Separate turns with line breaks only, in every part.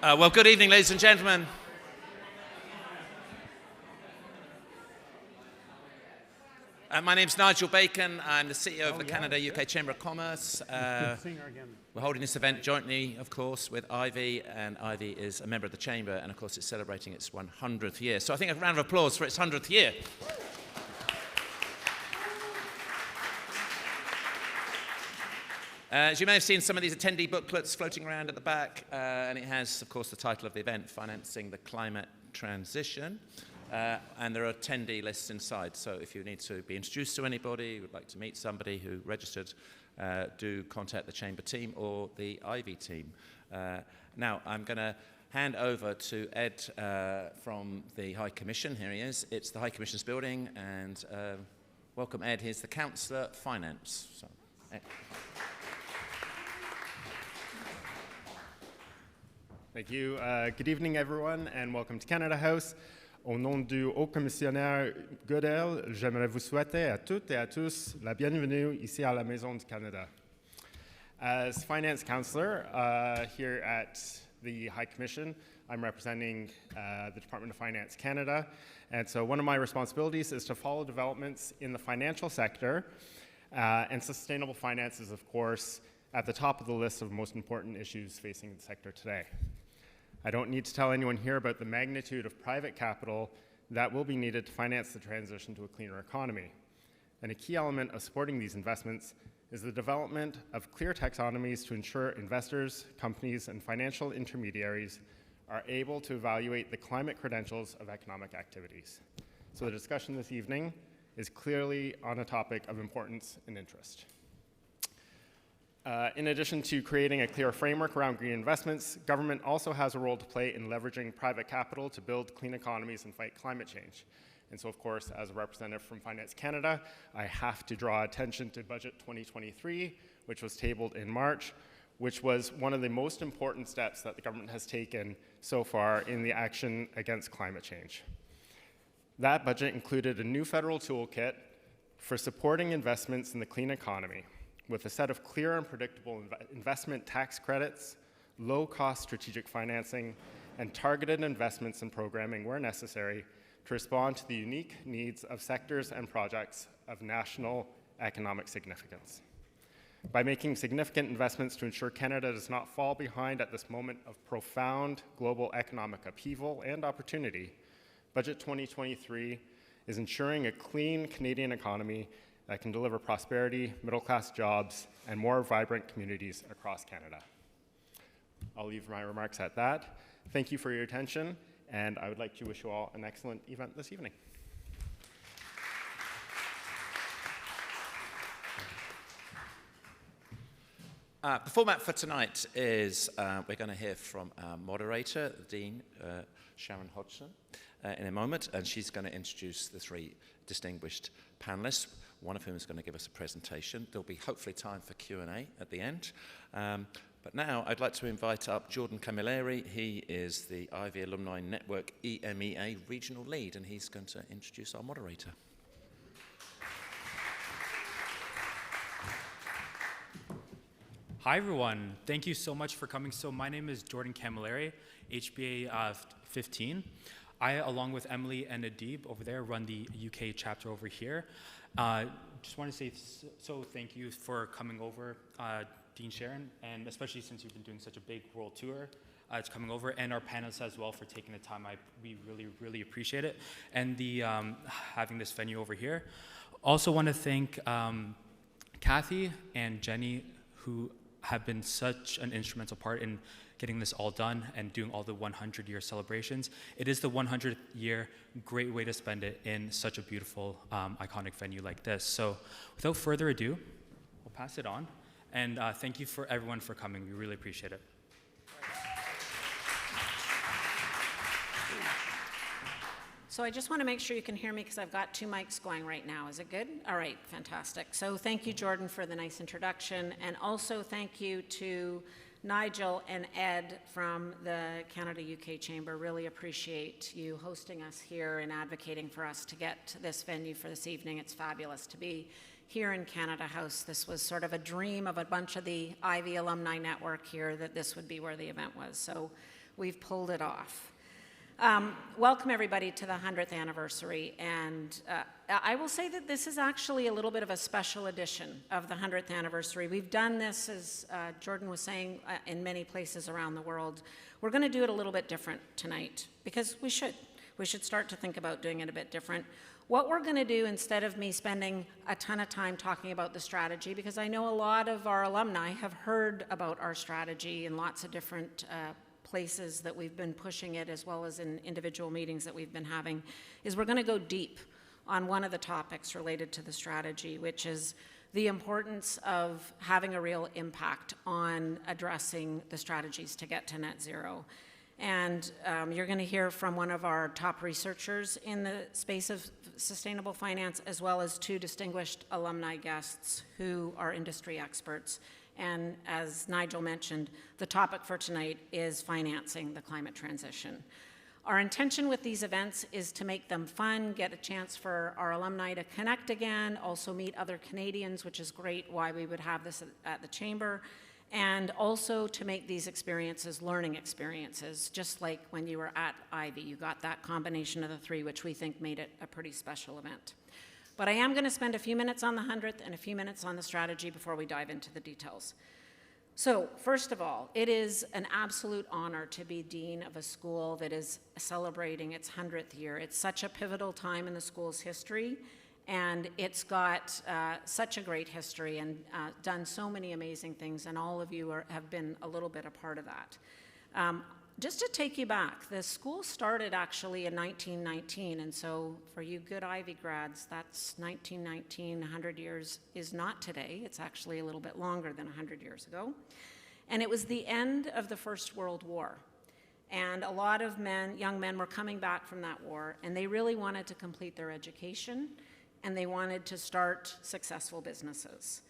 Well, good evening, ladies and gentlemen. My name's Nigel Bacon. I'm the CEO of the Canada-UK Chamber of Commerce. We're holding this event jointly, of course, with Ivey, and Ivey is a member of the Chamber, and of course it's celebrating its 100th year. So I think a round of applause for its 100th year. As you may have seen some of these attendee booklets floating around at the back, and it has, of course, the title of the event, Financing the Climate Transition. And there are attendee lists inside, so if you need to be introduced to anybody, would like to meet somebody who registered, do contact the Chamber team or the Ivey team. Now, I'm going to hand over to Ed from the High Commission. Here he is. It's the High Commission's building, and welcome, Ed. Here's the Councillor Finance. So, Ed.
Thank you. Good evening, everyone, and welcome to Canada House. Au nom du Haut Commissionnaire Goodell, j'aimerais vous souhaiter à toutes et à tous la bienvenue ici à la Maison du Canada. As Finance Councillor here at the High Commission, I'm representing the Department of Finance Canada, and so one of my responsibilities is to follow developments in the financial sector, and sustainable finance is, of course, at the top of the list of most important issues facing the sector today. I don't need to tell anyone here about the magnitude of private capital that will be needed to finance the transition to a cleaner economy. And a key element of supporting these investments is the development of clear taxonomies to ensure investors, companies, and financial intermediaries are able to evaluate the climate credentials of economic activities. So the discussion this evening is clearly on a topic of importance and interest. In addition to creating a clear framework around green investments, government also has a role to play in leveraging private capital to build clean economies and fight climate change. And so, of course, as a representative from Finance Canada, I have to draw attention to Budget 2023, which was tabled in March, which was one of the most important steps that the government has taken so far in the action against climate change. That budget included a new federal toolkit for supporting investments in the clean economy, with a set of clear and predictable investment tax credits, low-cost strategic financing, and targeted investments in programming where necessary to respond to the unique needs of sectors and projects of national economic significance. By making significant investments to ensure Canada does not fall behind at this moment of profound global economic upheaval and opportunity, Budget 2023 is ensuring a clean Canadian economy that can deliver prosperity, middle-class jobs, and more vibrant communities across Canada. I'll leave my remarks at that. Thank you for your attention, and I would like to wish you all an excellent event this evening.
The format for tonight is we're going to hear from our moderator, Dean Sharon Hodgson, in a moment, and she's going to introduce the three distinguished panelists, one of whom is going to give us a presentation. There'll be hopefully time for Q&A at the end. But now I'd like to invite up Jordan Camilleri. He is the Ivey Alumni Network EMEA Regional Lead, and he's going to introduce our moderator.
Hi, everyone. Thank you so much for coming. So my name is Jordan Camilleri, HBA 15. I, along with Emily and Adib over there, run the UK chapter over here. Just want to say thank you for coming over, Dean Sharon, and especially since you've been doing such a big world tour, it's coming over, and our panelists as well for taking the time. We really, really appreciate it, and the having this venue over here. Also want to thank Kathy and Jenny, who have been such an instrumental part in getting this all done and doing all the 100-year celebrations. It is the 100th year, great way to spend it in such a beautiful, iconic venue like this. So without further ado, we'll pass it on. And thank you for everyone for coming. We really appreciate it.
So I just want to make sure you can hear me because I've got two mics going right now. Is it good? All right, fantastic. So thank you, Jordan, for the nice introduction. And also thank you to Nigel and Ed from the Canada-UK Chamber. Really appreciate you hosting us here and advocating for us to get this venue for this evening. It's fabulous to be here in Canada House. This was sort of a dream of a bunch of the Ivey Alumni Network here, that this would be where the event was. So We've pulled it off. Welcome everybody to the 100th anniversary, and I will say that this is actually a little bit of a special edition of the 100th anniversary. We've done this, as Jordan was saying, in many places around the world. We're going to do it a little bit different tonight, because we should. We should start to think about doing it a bit different. What we're going to do, instead of me spending a ton of time talking about the strategy, because I know a lot of our alumni have heard about our strategy in lots of different places that we've been pushing it, as well as in individual meetings that we've been having, is we're going to go deep on one of the topics related to the strategy, which is the importance of having a real impact on addressing the strategies to get to net zero. And you're going to hear from one of our top researchers in the space of sustainable finance, as well as two distinguished alumni guests who are industry experts. And as Nigel mentioned, the topic for tonight is financing the climate transition. Our intention with these events is to make them fun, get a chance for our alumni to connect again, also meet other Canadians, which is great, why we would have this at the Chamber, and also to make these experiences learning experiences, just like when you were at Ivey. You got that combination of the three, which we think made it a pretty special event. But I am going to spend a few minutes on the 100th and a few minutes on the strategy before we dive into the details. So, first of all, it is an absolute honor to be dean of a school that is celebrating its 100th year. It's such a pivotal time in the school's history, and it's got such a great history and done so many amazing things, and all of you have been a little bit a part of that. Just to take you back, the school started actually in 1919, and so for you good Ivey grads, that's 1919, 100 years is not today. It's actually a little bit longer than 100 years ago. And it was the end of the First World War. And a lot of young men were coming back from that war, and they really wanted to complete their education, and they wanted to start successful businesses.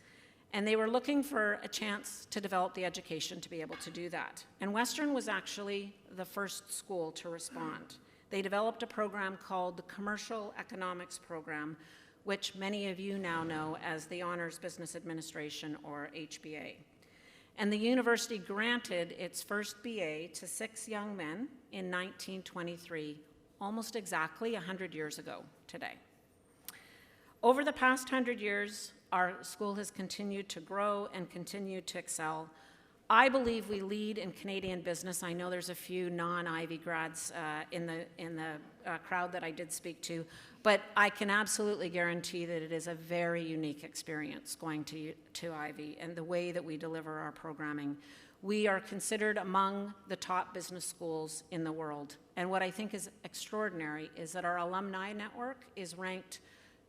And they were looking for a chance to develop the education to be able to do that. And Western was actually the first school to respond. They developed a program called the Commercial Economics Program, which many of you now know as the Honors Business Administration, or HBA. And the university granted its first BA to 6 young men in 1923, almost exactly 100 years ago today. Over the past 100 years, our school has continued to grow and continue to excel. I believe we lead in Canadian business. I know there's a few non-Ivey grads in the crowd that I did speak to, but I can absolutely guarantee that it is a very unique experience going to Ivey and the way that we deliver our programming. We are considered among the top business schools in the world. And what I think is extraordinary is that our alumni network is ranked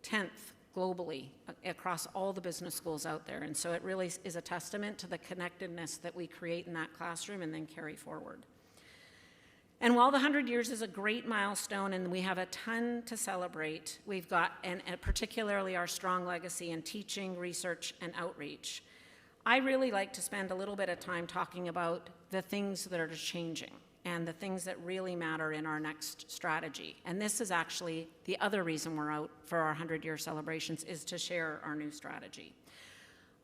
10th globally across all the business schools out there. And so it really is a testament to the connectedness that we create in that classroom and then carry forward. And while the 100 years is a great milestone and we have a ton to celebrate, we've got, and particularly our strong legacy in teaching, research, and outreach. I really like to spend a little bit of time talking about the things that are changing and the things that really matter in our next strategy. And this is actually the other reason we're out for our 100-year celebrations, is to share our new strategy.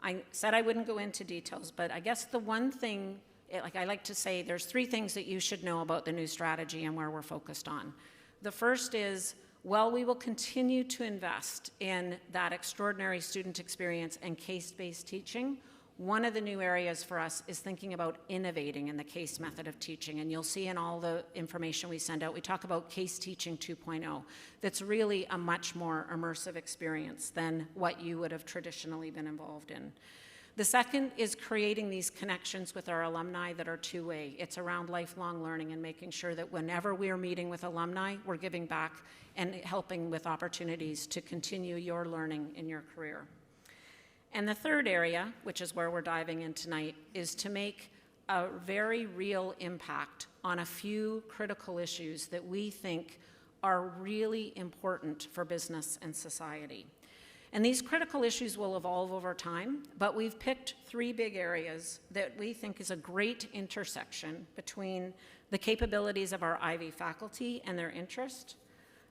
I said I wouldn't go into details, but I guess the one thing, like I like to say, there's 3 things that you should know about the new strategy and where we're focused on. The first is, while we will continue to invest in that extraordinary student experience and case-based teaching, one of the new areas for us is thinking about innovating in the case method of teaching. And you'll see in all the information we send out, we talk about case teaching 2.0. That's really a much more immersive experience than what you would have traditionally been involved in. The second is creating these connections with our alumni that are two-way. It's around lifelong learning and making sure that whenever we're meeting with alumni, we're giving back and helping with opportunities to continue your learning in your career. And the third area, which is where we're diving in tonight, is to make a very real impact on a few critical issues that we think are really important for business and society. And these critical issues will evolve over time, but we've picked 3 big areas that we think is a great intersection between the capabilities of our Ivey faculty and their interest,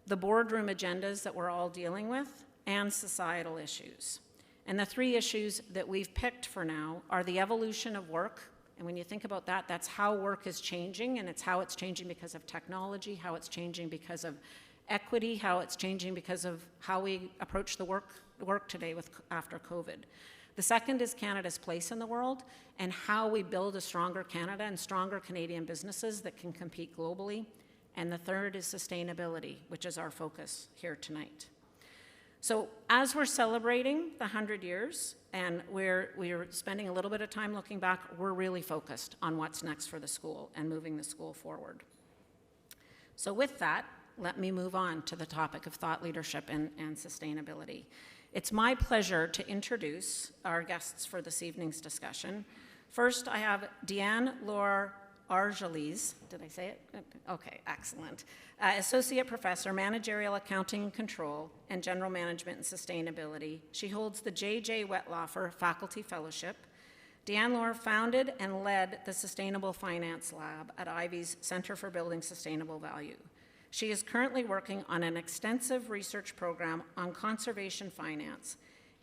the boardroom agendas that we're all dealing with, and societal issues. And the 3 issues that we've picked for now are the evolution of work, And when you think about that, that's how work is changing, and it's how it's changing because of technology, how it's changing because of equity, how it's changing because of how we approach the work today after COVID. The second is Canada's place in the world and how we build a stronger Canada and stronger Canadian businesses that can compete globally. And the third is sustainability, which is our focus here tonight. So as we're celebrating the 100 years and we're spending a little bit of time looking back, we're really focused on what's next for the school and moving the school forward. So with that, let me move on to the topic of thought leadership and sustainability. It's my pleasure to introduce our guests for this evening's discussion. First, I have Deanne-Laure Argelès. Did I say it? Okay, excellent. Associate Professor, Managerial Accounting and Control, and General Management and Sustainability. She holds the J.J. Wetlaufer Faculty Fellowship. Deanne-Laure founded and led the Sustainable Finance Lab at Ivey's Center for Building Sustainable Value. She is currently working on an extensive research program on conservation finance,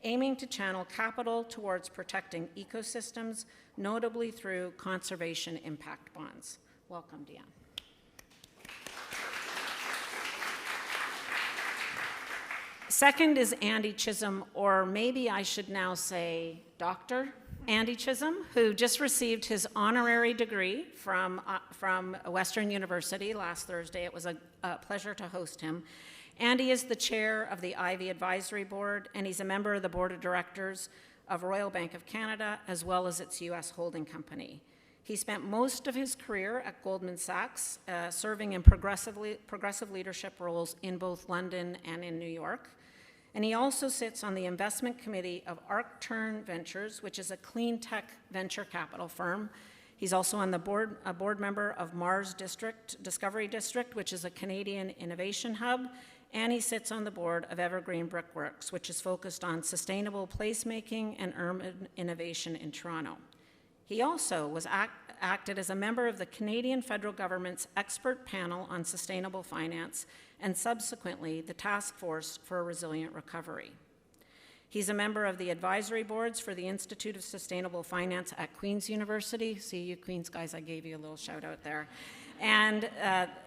aiming to channel capital towards protecting ecosystems, notably through conservation impact bonds. Welcome, Deanne. Second is Andy Chisholm, or maybe I should now say Dr. Andy Chisholm, who just received his honorary degree from Western University last Thursday. It was a pleasure to host him. Andy is the chair of the Ivey Advisory Board, and he's a member of the Board of Directors of Royal Bank of Canada, as well as its U.S. holding company. He spent most of his career at Goldman Sachs, serving in progressive leadership roles in both London and in New York. And he also sits on the investment committee of ArcTurn Ventures, which is a clean tech venture capital firm. He's also on the board, a board member of Mars Discovery District, which is a Canadian innovation hub. And he sits on the board of Evergreen Brickworks, which is focused on sustainable placemaking and urban innovation in Toronto. He also was acted as a member of the Canadian federal government's expert panel on sustainable finance and subsequently the Task Force for a Resilient Recovery. He's a member of the advisory boards for the Institute of Sustainable Finance at Queen's University. See you Queen's guys, I gave you a little shout out there. And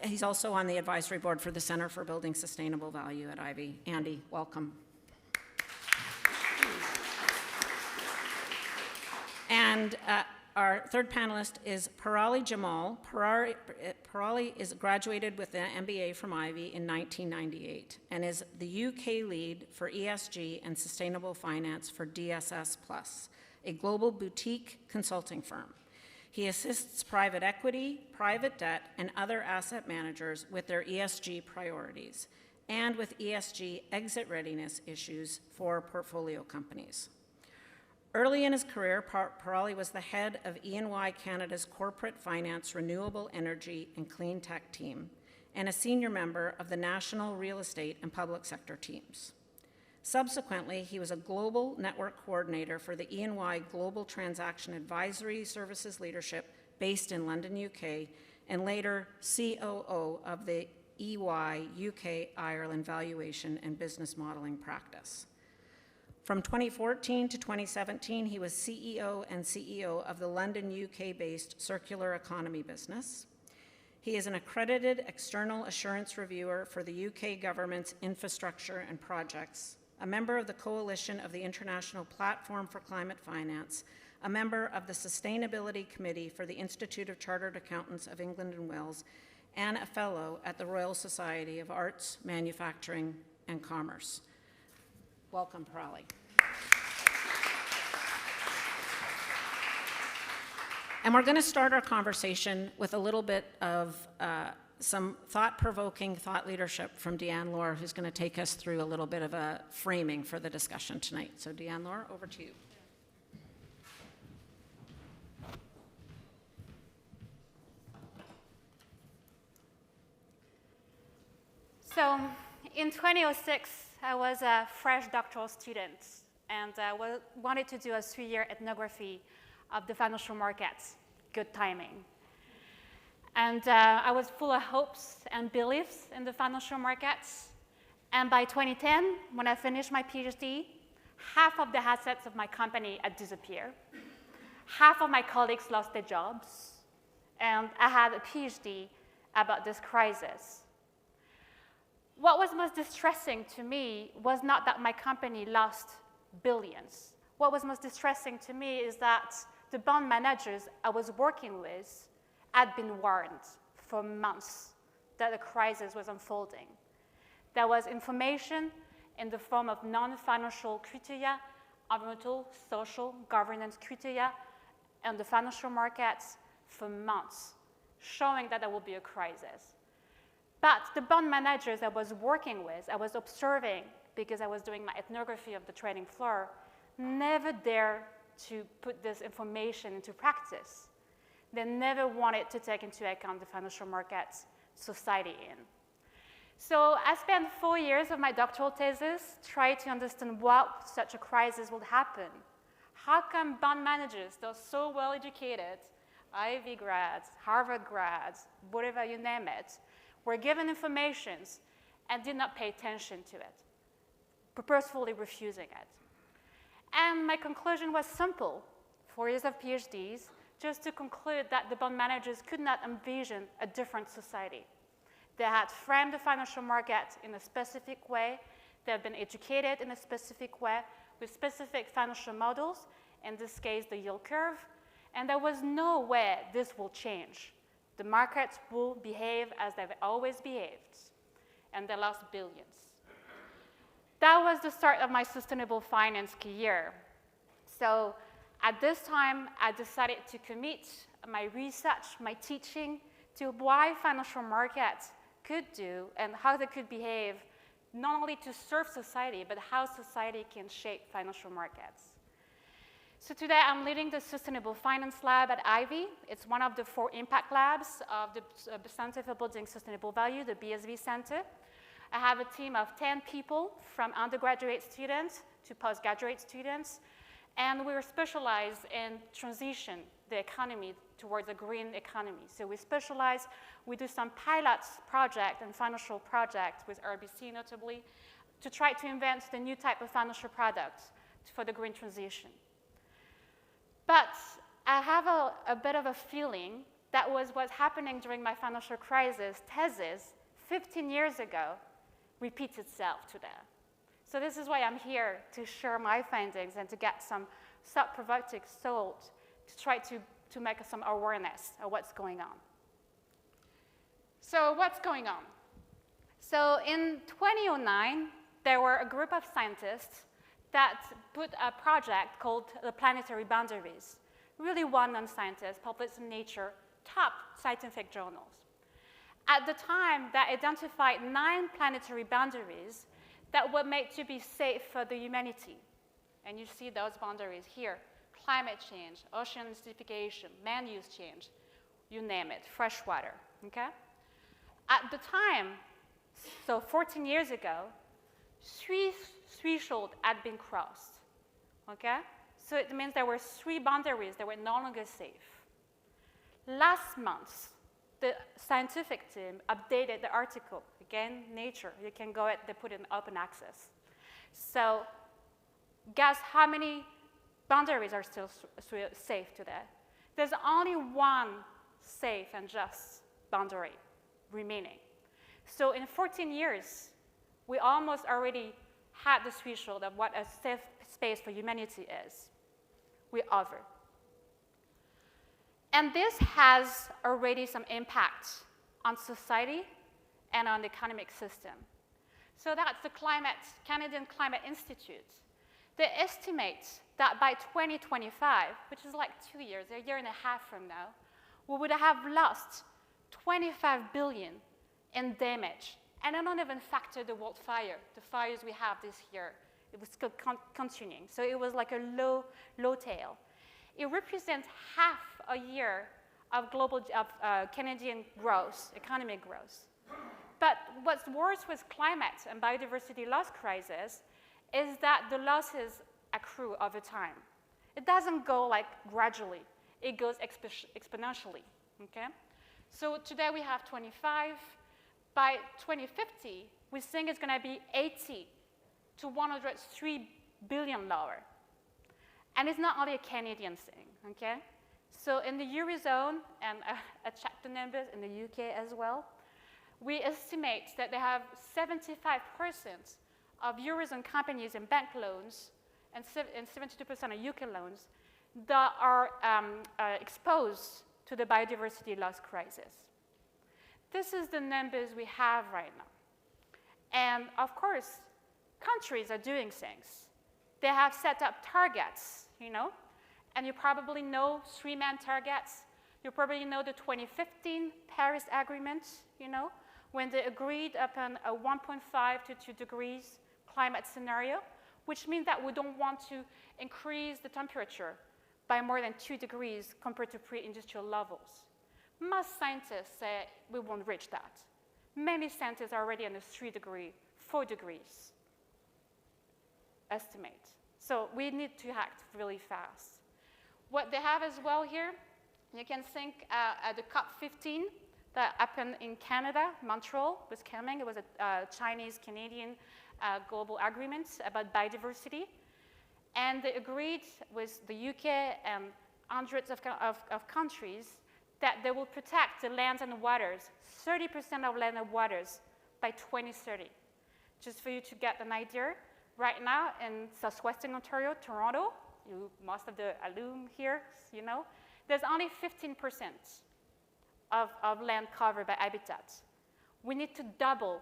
he's also on the advisory board for the Center for Building Sustainable Value at Ivey. Andy, welcome. And our third panelist is Parali Jamal. Parali is graduated with an MBA from Ivey in 1998 and is the UK lead for ESG and sustainable finance for DSS Plus, a global boutique consulting firm. He assists private equity, private debt, and other asset managers with their ESG priorities and with ESG exit readiness issues for portfolio companies. Early in his career, Parali was the head of E&Y Canada's corporate finance, renewable energy, and clean tech team, and a senior member of the national real estate and public sector teams. Subsequently, he was a global network coordinator for the E&Y Global Transaction Advisory Services Leadership based in London, UK, and later COO of the EY UK Ireland Valuation and Business Modeling Practice. From 2014 to 2017, he was CEO and CEO of the London, UK-based circular economy business. He is an accredited external assurance reviewer for the UK government's infrastructure and projects, a member of the Coalition of the International Platform for Climate Finance, a member of the Sustainability Committee for the Institute of Chartered Accountants of England and Wales, and a fellow at the Royal Society of Arts, Manufacturing, and Commerce. Welcome, Parali. And we're going to start our conversation with a little bit of some thought-provoking thought leadership from Deanne-Laure, who's going to take us through a little bit of a framing for the discussion tonight. So Deanne-Laure, over to you.
So in 2006, I was a fresh doctoral student and wanted to do a 3-year ethnography of the financial markets. Good timing. And I was full of hopes and beliefs in the financial markets. And by 2010, when I finished my PhD, half of the assets of my company had disappeared. half of my colleagues lost their jobs, and I had a PhD about this crisis. What was most distressing to me was not that my company lost billions. What was most distressing to me is that the bond managers I was working with had been warned for months that the crisis was unfolding. There was information in the form of non-financial criteria, environmental, social, governance criteria, and the financial markets for months, showing that there will be a crisis. But the bond managers I was working with, I was observing because I was doing my ethnography of the trading floor, never dared to put this information into practice. They never wanted to take into account the financial markets society in. So I spent 4 years of my doctoral thesis trying to understand what such a crisis would happen. How come bond managers, they're so well educated, Ivey grads, Harvard grads, whatever you name it, were given information and did not pay attention to it, purposefully refusing it? And my conclusion was simple, 4 years of PhDs, just to conclude that the bond managers could not envision a different society. They had framed the financial market in a specific way. They have been educated in a specific way with specific financial models, in this case, the yield curve. And there was no way this will change. The markets will behave as they've always behaved. And they lost billions. That was the start of my sustainable finance career. So at this time, I decided to commit my research, my teaching, to why financial markets could do and how they could behave, not only to serve society, but how society can shape financial markets. So today I'm leading the Sustainable Finance Lab at Ivey. It's one of the 4 impact labs of the Center for Building Sustainable Value, the BSV Center. I have a team of 10 people, from undergraduate students to postgraduate students, and we're specialized in transition the economy towards a green economy. So we do some pilot project and financial projects with RBC notably to try to invent the new type of financial product for the green transition. But I have a bit of a feeling that was what's happening during my financial crisis thesis 15 years ago repeats itself today. So this is why I'm here, to share my findings and to get some thought-provoking thought to try to make some awareness of what's going on. So what's going on? So in 2009, there were a group of scientists that put a project called the Planetary Boundaries. Really well-known scientists published in Nature, top scientific journals. At the time, they identified 9 planetary boundaries that were made to be safe for the humanity. And you see those boundaries here: climate change, ocean acidification, land use change, you name it, fresh water, okay? At the time, so 14 years ago, 3 thresholds had been crossed, okay? So it means there were 3 boundaries that were no longer safe. Last month, the scientific team updated the article. Again, Nature, you can go ahead, they put it in open access. So guess how many boundaries are still safe today? There's only 1 safe and just boundary remaining. So in 14 years, we almost already had the threshold of what a safe space for humanity is. We're over. And this has already some impact on society and on the economic system. So that's the Canadian Climate Institute. They estimate that by 2025, which is like 2 years, a year and a half from now, we would have lost 25 billion in damage. And I don't even factor the wildfire, the fires we have this year. It was continuing. So it was like a low tail. It represents half a year of Canadian growth, economic growth. But what's worse with climate and biodiversity loss crisis is that the losses accrue over time. It doesn't go like gradually. It goes exponentially, okay? So today we have 25. By 2050, we think it's going to be 80 to 103 billion lower. And it's not only a Canadian thing, okay? So in the Eurozone, and I checked the numbers in the UK as well, we estimate that they have 75% of Eurozone companies in bank loans and 72% of UK loans that are exposed to the biodiversity loss crisis. This is the numbers we have right now. And of course, countries are doing things. They have set up targets, you know, and you probably know 3-man targets. You probably know the 2015 Paris Agreement, you know, when they agreed upon a 1.5 to 2 degrees climate scenario, which means that we don't want to increase the temperature by more than 2 degrees compared to pre-industrial levels. Most scientists say we won't reach that. Many scientists are already on the 3 degree, 4 degrees estimate. So we need to act really fast. What they have as well here, you can think at the COP15 that happened in Canada, Montreal was coming. It was a Chinese-Canadian global agreement about biodiversity. And they agreed with the UK and hundreds of countries that they will protect the lands and the waters, 30% of land and waters by 2030. Just for you to get an idea, right now in southwestern Ontario, Toronto, most of the alum here, you know, there's only 15% of land covered by habitat. We need to double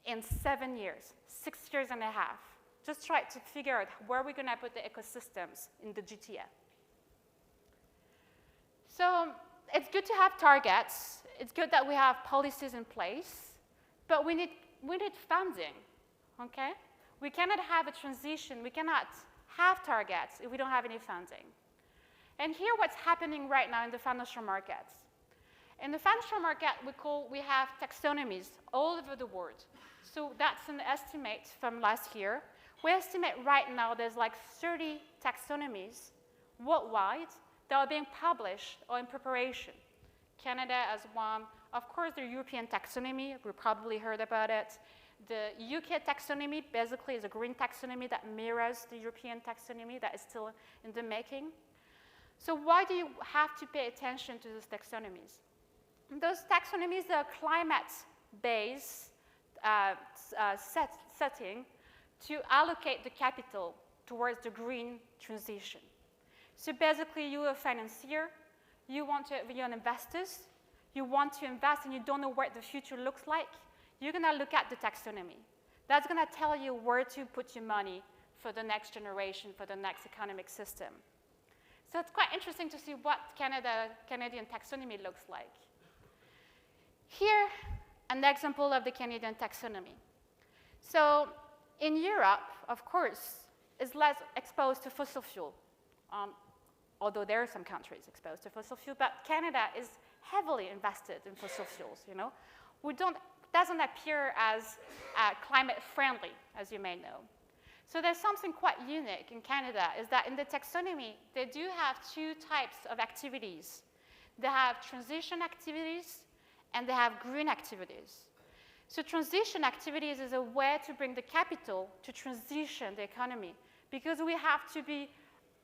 in 7 years, 6 years and a half. Just try to figure out where we're going to put the ecosystems in the GTA. So it's good to have targets. It's good that we have policies in place, but we need funding, okay? We cannot have a transition. We cannot have targets if we don't have any funding. And here what's happening right now in the financial markets. In the financial market, we have taxonomies all over the world. So that's an estimate from last year. We estimate right now there's like 30 taxonomies worldwide that are being published or in preparation. Canada as one. Of course, the European taxonomy, we probably heard about it. The UK taxonomy basically is a green taxonomy that mirrors the European taxonomy that is still in the making. So why do you have to pay attention to those taxonomies? Those taxonomies are climate-based setting to allocate the capital towards the green transition. So basically, you're a financier, you're an investor, you want to invest and you don't know what the future looks like, you're going to look at the taxonomy. That's going to tell you where to put your money for the next generation, for the next economic system. So it's quite interesting to see what Canadian taxonomy looks like. Here, an example of the Canadian taxonomy. So in Europe, of course, is less exposed to fossil fuel, although there are some countries exposed to fossil fuel, but Canada is heavily invested in fossil fuels, you know. Doesn't appear as climate friendly, as you may know. So there's something quite unique in Canada, is that in the taxonomy, they do have 2 types of activities. They have transition activities and they have green activities. So transition activities is a way to bring the capital to transition the economy, because we have to be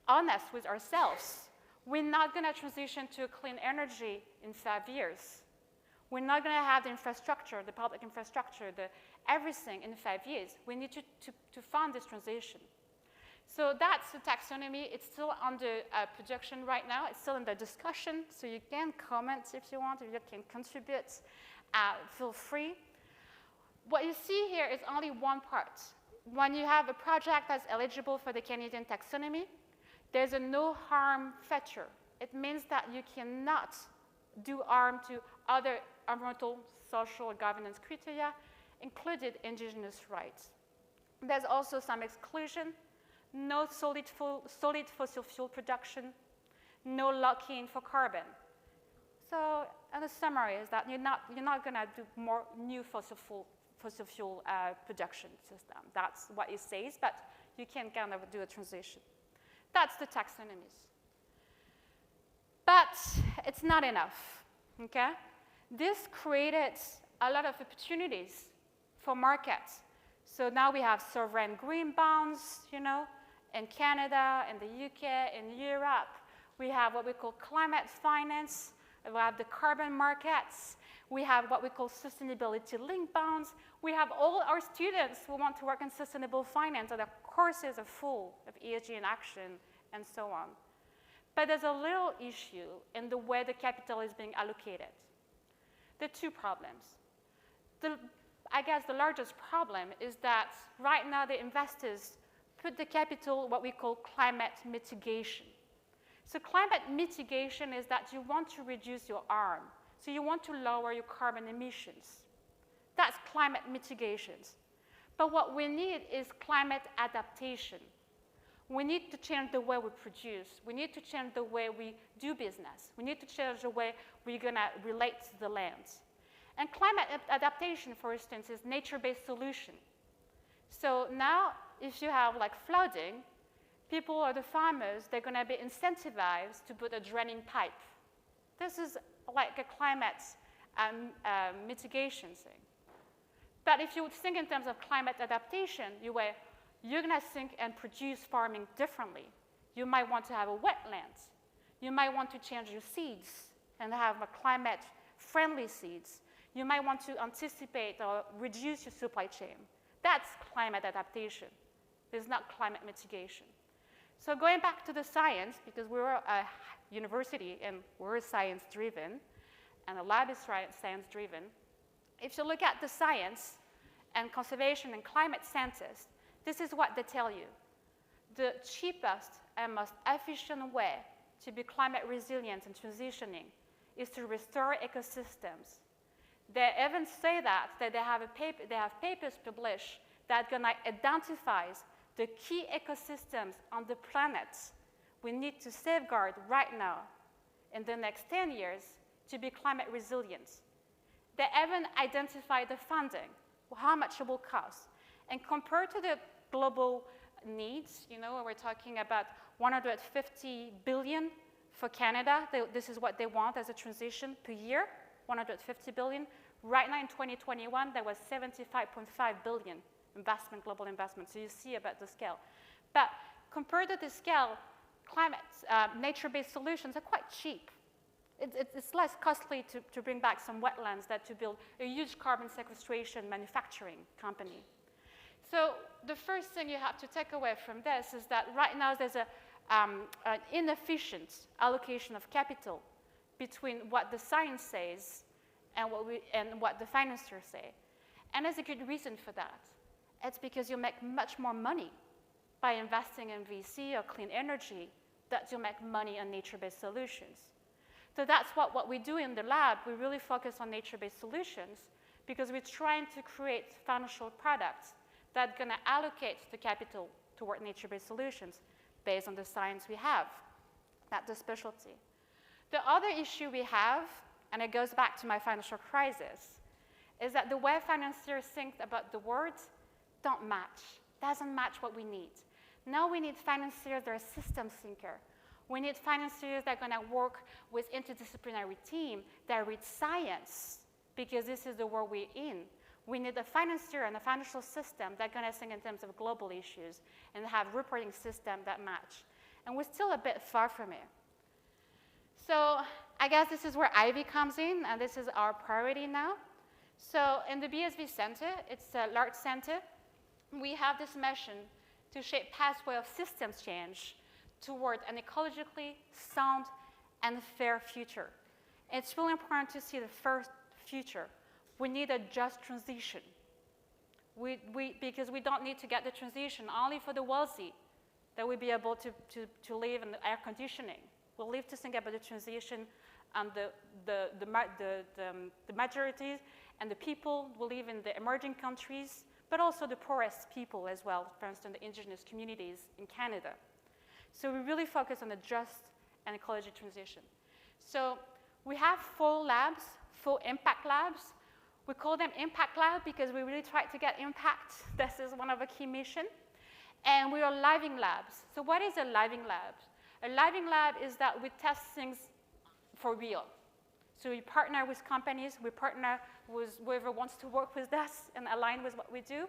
honest with ourselves. We're not going to transition to clean energy in 5 years. We're not going to have the infrastructure, the public infrastructure, everything in 5 years. We need to fund this transition. So that's the taxonomy. It's still under production right now. It's still under discussion, so you can comment if you want, if you can contribute, feel free. What you see here is only one part. When you have a project that's eligible for the Canadian taxonomy, there's a no harm feature. It means that you cannot do harm to other environmental, social, governance criteria, included indigenous rights. There's also some exclusion, no solid fossil fuel production, no lock-in for carbon. So, and the summary is that you're not going to do more new fossil fuel production system. That's what it says, but you can kind of do a transition. That's the taxonomies. But it's not enough, okay? This created a lot of opportunities for markets. So now we have sovereign green bonds, you know, in Canada, in the UK, in Europe. We have what we call climate finance. We have the carbon markets. We have what we call sustainability-linked bonds. We have all our students who want to work in sustainable finance, and their courses are full of ESG in action and so on. But there's a little issue in the way the capital is being allocated. There are two problems. I guess the largest problem is that right now the investors put the capital what we call climate mitigation. So climate mitigation is that you want to reduce your harm. So you want to lower your carbon emissions. That's climate mitigations. But what we need is climate adaptation. We need to change the way we produce. We need to change the way we do business. We need to change the way we're going to relate to the lands. And climate adaptation, for instance, is nature-based solution. So now, if you have like flooding, people or the farmers, they're going to be incentivized to put a draining pipe. This is like a climate mitigation thing. But if you would think in terms of climate adaptation, you're going to think and produce farming differently. You might want to have a wetland. You might want to change your seeds and have a climate-friendly seeds. You might want to anticipate or reduce your supply chain. That's climate adaptation. It's not climate mitigation. So going back to the science, because we're a university and we're science-driven, and the lab is science-driven, if you look at the science and conservation and climate scientists, this is what they tell you. The cheapest and most efficient way to be climate resilient and transitioning is to restore ecosystems. They even say that they have papers published that going to identify the key ecosystems on the planet we need to safeguard right now in the next 10 years to be climate resilient. They even identify the funding, how much it will cost. And compared to the global needs, we're talking about 150 billion for Canada. This is what they want as a transition per year, 150 billion. Right now in 2021, there was 75.5 billion global investment. So you see about the scale. But compared to the scale, nature-based solutions are quite cheap. It's less costly to bring back some wetlands than to build a huge carbon sequestration manufacturing company. So the first thing you have to take away from this is that right now there's an inefficient allocation of capital between what the science says and what the financiers say. And there's a good reason for that. It's because you make much more money by investing in VC or clean energy than you make money on nature-based solutions. So that's what we do in the lab. We really focus on nature-based solutions because we're trying to create financial products that are going to allocate the capital toward nature-based solutions based on the science we have. That's the specialty. The other issue we have, and it goes back to my financial crisis, is that the way financiers think about the world don't match, doesn't match what we need. Now we need financiers that are systems thinker. We need financiers that are going to work with interdisciplinary team that read science, because this is the world we're in. We need a financier and a financial system that are going to think in terms of global issues and have reporting systems that match. And we're still a bit far from it. So I guess this is where Ivey comes in, and this is our priority now. So in the BSV Center, it's a large center, we have this mission to shape pathway of systems change toward an ecologically sound and fair future. It's really important to see the first future. We need a just transition. Because we don't need to get the transition only for the wealthy that will be able to live in the air conditioning. We'll live to think about the transition and the majorities and the people who live in the emerging countries, but also the poorest people as well, for instance, the indigenous communities in Canada. So we really focus on the just and ecology transition. So we have 4 labs, 4 impact labs. We call them impact lab because we really try to get impact. This is one of our key missions. And we are living labs. So what is a living lab? A living lab is that we test things for real. So we partner with companies, we partner with whoever wants to work with us and align with what we do.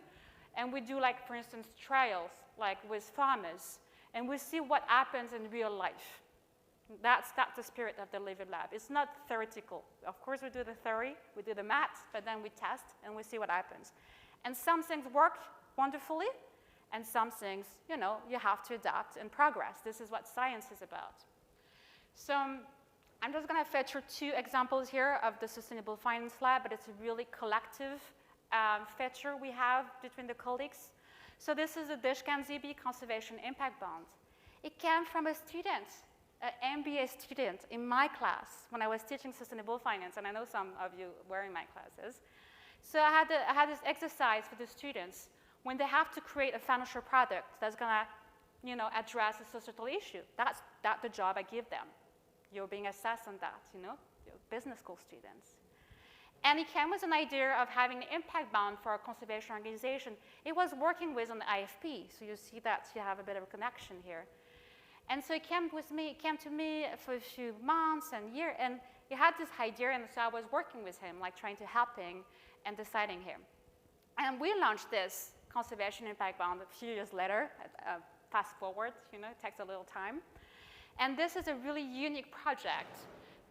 And we do, like, for instance, trials, like with farmers. And we see what happens in real life. That's the spirit of the Living Lab. It's not theoretical. Of course, we do the theory, we do the math, but then we test and we see what happens. And some things work wonderfully, and some things, you know, you have to adapt and progress. This is what science is about. So I'm just going to feature 2 examples here of the Sustainable Finance Lab, but it's a really collective feature we have between the colleagues. So this is a Deshkan-ZB Conservation Impact Bond. It came from a student, an MBA student in my class when I was teaching sustainable finance, and I know some of you were in my classes. So I had this exercise for the students when they have to create a financial product that's going to, you know, address a societal issue. That's the job I give them. You're being assessed on that, you know, you're business school students. And it came with an idea of having an impact bond for a conservation organization. It was working with an IFP, so you see that you have a bit of a connection here. And so it came to me for a few months and years, and he had this idea, and so I was working with him, like trying to help him and deciding him. And we launched this conservation impact bond a few years later, fast forward, you know, it takes a little time. And this is a really unique project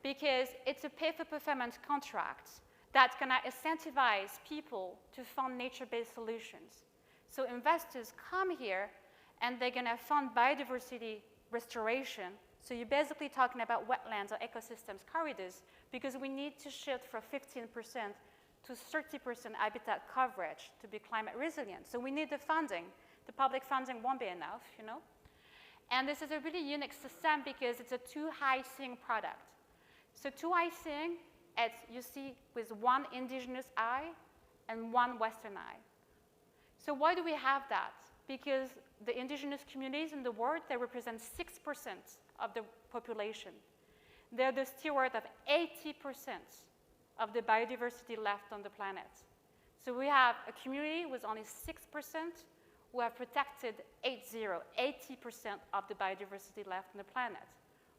because it's a pay-for-performance contract that's going to incentivize people to fund nature-based solutions. So investors come here and they're going to fund biodiversity restoration. So you're basically talking about wetlands or ecosystems corridors because we need to shift from 15% to 30% habitat coverage to be climate resilient. So we need the funding. The public funding won't be enough, you know. And this is a really unique system because it's a 2-high seeing product. So 2-high seeing, you see with 1 indigenous eye and 1 Western eye. So why do we have that? Because the indigenous communities in the world, they represent 6% of the population. They're the steward of 80% of the biodiversity left on the planet. So we have a community with only 6% who have protected 80% of the biodiversity left on the planet.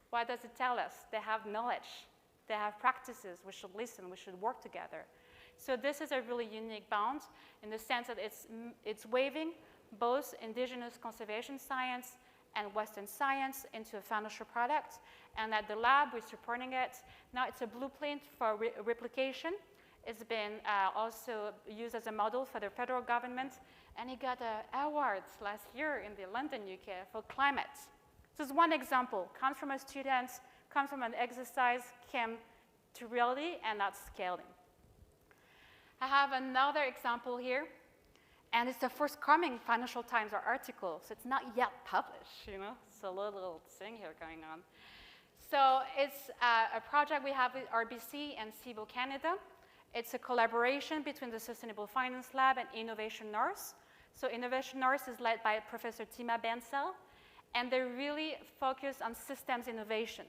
What does it tell us? They have knowledge. They have practices. We should listen. We should work together. So this is a really unique bond in the sense that it's weaving both indigenous conservation science and Western science into a financial product. And at the lab, we're supporting it. Now it's a blueprint for replication. It's been also used as a model for the federal government. And it got awards last year in the London, UK for climate. This is one example. Comes from a student, comes from an exercise, came to reality, and that's scaling. I have another example here. And it's the forthcoming Financial Times article, so it's not yet published, you know? It's a little thing here going on. So it's a project we have with RBC and CIBO Canada. It's a collaboration between the Sustainable Finance Lab and Innovation North. So Innovation North is led by Professor Tima Bensel, and they really focus on systems innovation.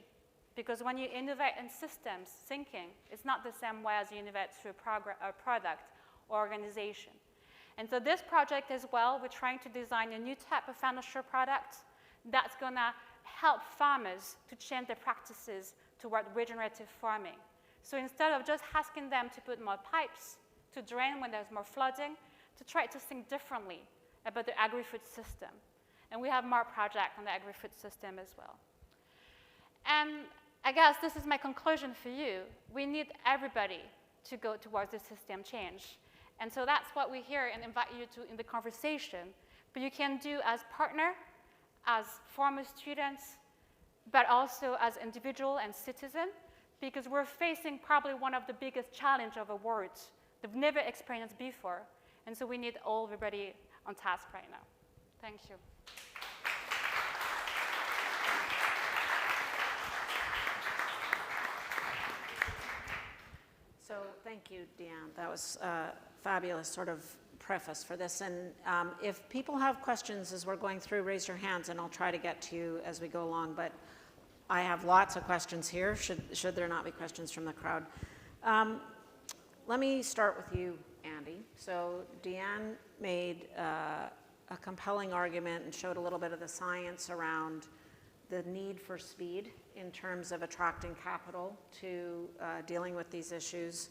Because when you innovate in systems thinking, it's not the same way as you innovate through a product or organization. And so this project as well, we're trying to design a new type of financial product that's going to help farmers to change their practices toward regenerative farming. So instead of just asking them to put more pipes to drain when there's more flooding, to try to think differently about the agri-food system. And we have more projects on the agri-food system as well. And I guess this is my conclusion for you. We need everybody to go towards the system change. And so that's what we hear and invite you to in the conversation. But you can do as partner, as former students, but also as individual and citizen, because we're facing probably one of the biggest challenges of a world they've never experienced before. And so we need everybody on task right now. Thank you.
So thank you, Deanne. That was a fabulous sort of preface for this. And if people have questions as we're going through, raise your hands, and I'll try to get to you as we go along. But I have lots of questions here, should there not be questions from the crowd. Let me start with you, Andy. So Deanne made a compelling argument and showed a little bit of the science around the need for speed in terms of attracting capital to dealing with these issues.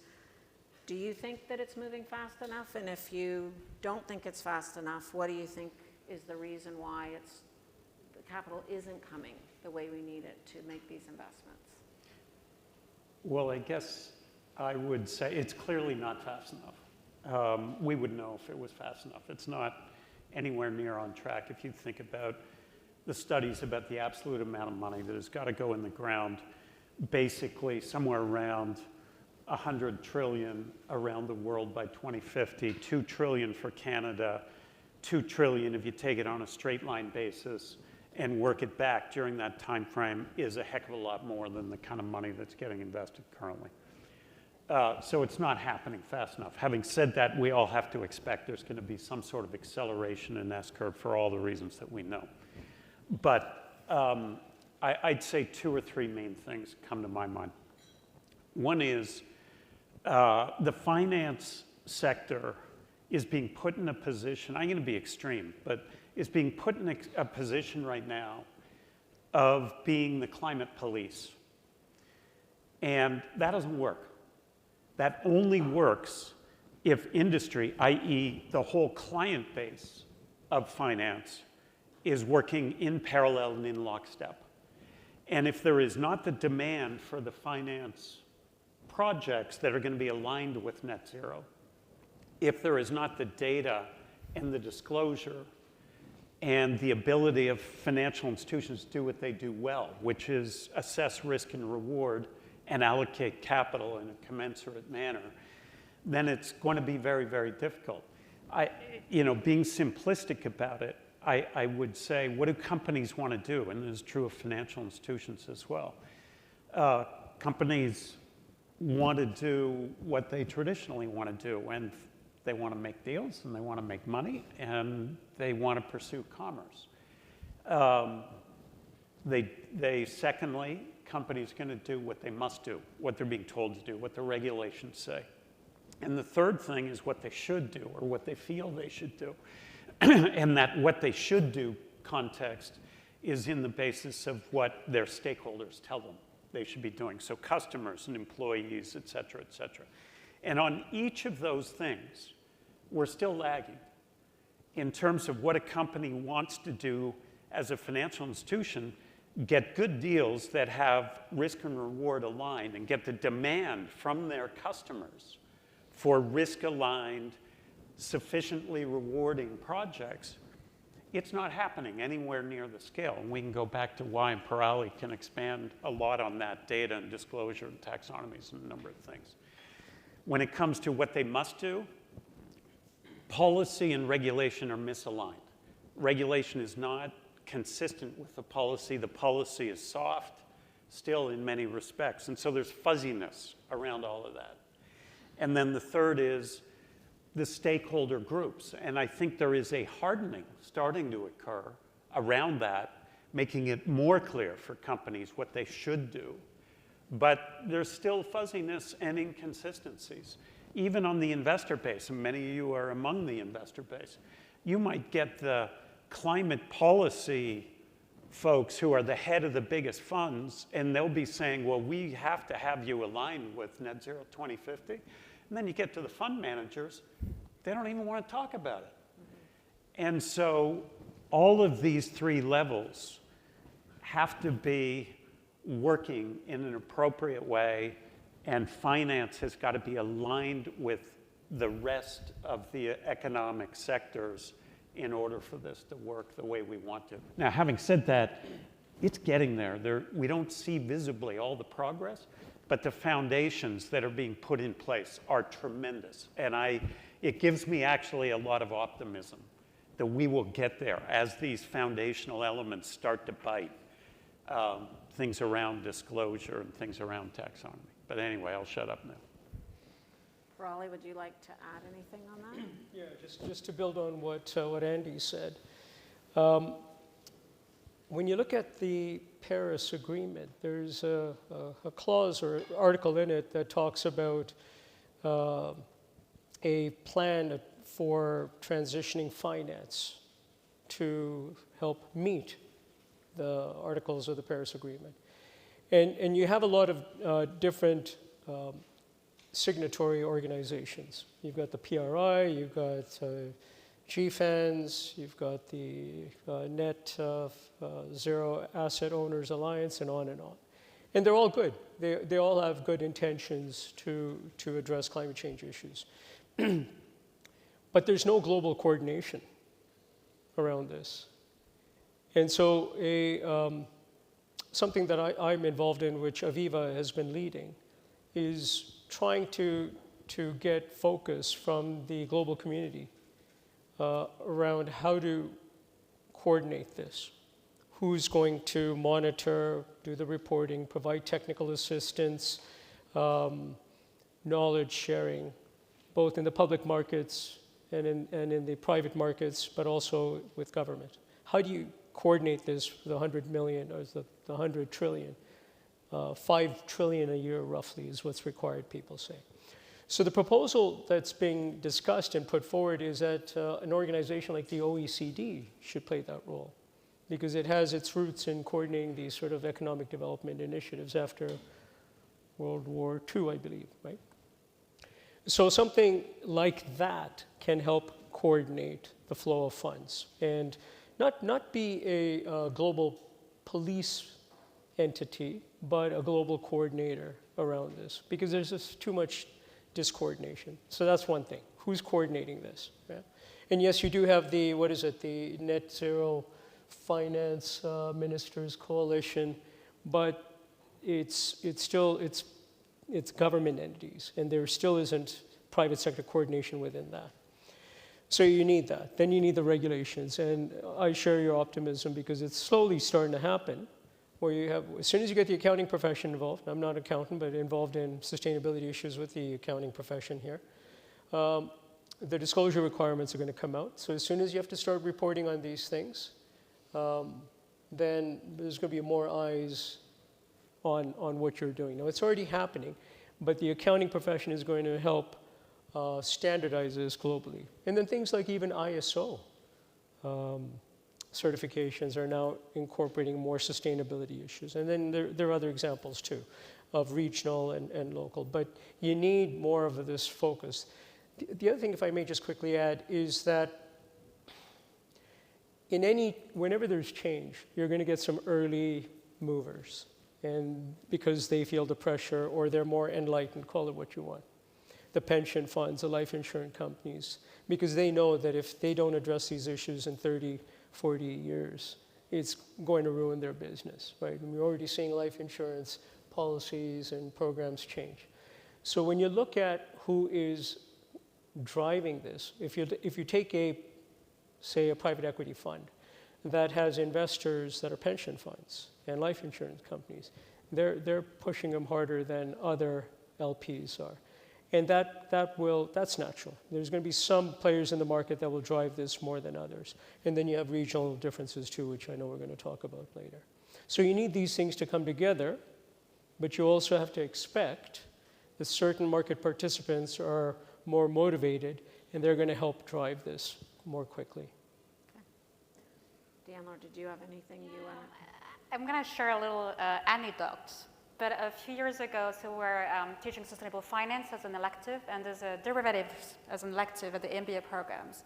Do you think that it's moving fast enough? And if you don't think it's fast enough, what do you think is the reason why it's capital isn't coming the way we need it to make these investments?
Well, I guess I would say it's clearly not fast enough. We would know if it was fast enough. It's not anywhere near on track. If you think about the studies about the absolute amount of money that has got to go in the ground, basically somewhere around 100 trillion around the world by 2050, 2 trillion for Canada, 2 trillion if you take it on a straight line basis and work it back during that time frame is a heck of a lot more than the kind of money that's getting invested currently. So it's not happening fast enough. Having said that, we all have to expect there's going to be some sort of acceleration in S-curve for all the reasons that we know. But I'd say 2 or 3 main things come to my mind. One is the finance sector is being put in a position, I'm going to be extreme, but is being put in a position right now of being the climate police. And that doesn't work. That only works if industry, i.e. the whole client base of finance, is working in parallel and in lockstep. And if there is not the demand for the finance projects that are going to be aligned with net zero, if there is not the data and the disclosure and the ability of financial institutions to do what they do well, which is assess risk and reward and allocate capital in a commensurate manner, then it's going to be very, very difficult. Being simplistic about it, I would say, what do companies want to do? And this is true of financial institutions as well. Companies want to do what they traditionally want to do, and they want to make deals, and they want to make money, and they want to pursue commerce. Secondly, companies are going to do what they must do, what they're being told to do, what the regulations say. And the third thing is what they should do, or what they feel they should do. And that what they should do context is in the basis of what their stakeholders tell them they should be doing. So customers and employees, et cetera, et cetera. And on each of those things, we're still lagging in terms of what a company wants to do as a financial institution, get good deals that have risk and reward aligned, and get the demand from their customers for risk-aligned, sufficiently rewarding projects. It's not happening anywhere near the scale. And we can go back to why, and Parali can expand a lot on that, data and disclosure and taxonomies and a number of things. When it comes to what they must do, policy and regulation are misaligned. Regulation is not consistent with the policy. The policy is soft still in many respects. And so there's fuzziness around all of that. And then the third is the stakeholder groups. And I think there is a hardening starting to occur around that, making it more clear for companies what they should do. But there's still fuzziness and inconsistencies. Even on the investor base, and many of you are among the investor base, you might get the climate policy folks who are the head of the biggest funds, and they'll be saying, well, we have to have you aligned with net zero 2050. And then you get to the fund managers, they don't even want to talk about it. And so all of these 3 levels have to be working in an appropriate way, and finance has got to be aligned with the rest of the economic sectors in order for this to work the way we want to. Now, having said that, it's getting there. We don't see visibly all the progress, but the foundations that are being put in place are tremendous. And it gives me actually a lot of optimism that we will get there as these foundational elements start to bite. Things around disclosure and things around taxonomy. But anyway, I'll shut up now.
Raleigh, would you like to add anything on that?
Yeah, just to build on what Andy said. When you look at the Paris Agreement, there's a clause or article in it that talks about a plan for transitioning finance to help meet the articles of the Paris Agreement. And you have a lot of different signatory organizations. You've got the PRI, you've got GFANZ, you've got the Net Zero Asset Owners Alliance, and on and on. And they're all good. They all have good intentions to address climate change issues. But there's no global coordination around this. And so something that I'm involved in, which Aviva has been leading, is trying to get focus from the global community around how to coordinate this. Who's going to monitor, do the reporting, provide technical assistance, knowledge sharing, both in the public markets and in the private markets, but also with government. How do you coordinate this for the 100 million, or the 100 trillion? 5 trillion a year roughly is what's required, people say. So the proposal that's being discussed and put forward is that an organization like the OECD should play that role, because it has its roots in coordinating these sort of economic development initiatives after World War II, I believe, right? So something like that can help coordinate the flow of funds and not be a global police entity, but a global coordinator around this, because there's just too much discoordination. So that's one thing. Who's coordinating this? Yeah? And yes, you do have the, the Net Zero Finance Ministers Coalition, but it's government entities, and there still isn't private sector coordination within that. So you need that. Then you need the regulations, and I share your optimism because it's slowly starting to happen, where you have, as soon as you get the accounting profession involved, I'm not an accountant, but involved in sustainability issues with the accounting profession here, the disclosure requirements are going to come out. So as soon as you have to start reporting on these things, then there's going to be more eyes on what you're doing. Now, it's already happening, but the accounting profession is going to help standardize this globally. And then things like even ISO certifications are now incorporating more sustainability issues. And then there are other examples too of regional and local, but you need more of this focus. The other thing, if I may just quickly add, is that whenever there's change, you're going to get some early movers, and because they feel the pressure or they're more enlightened, call it what you want. The pension funds, the life insurance companies, because they know that if they don't address these issues in 30, 40 years, it's going to ruin their business, right? And we're already seeing life insurance policies and programs change. So when you look at who is driving this, if you take say a private equity fund that has investors that are pension funds and life insurance companies, they're pushing them harder than other LPs are. And that's natural. There's going to be some players in the market that will drive this more than others. And then you have regional differences too, which I know we're going to talk about later. So you need these things to come together, but you also have to expect that certain market participants are more motivated, and they're going to help drive this more quickly.
Okay. Deanne, did you have anything you want to?
I'm going to share a little anecdote. But a few years ago, so we're teaching sustainable finance as an elective, and there's a derivatives as an elective at the MBA programs.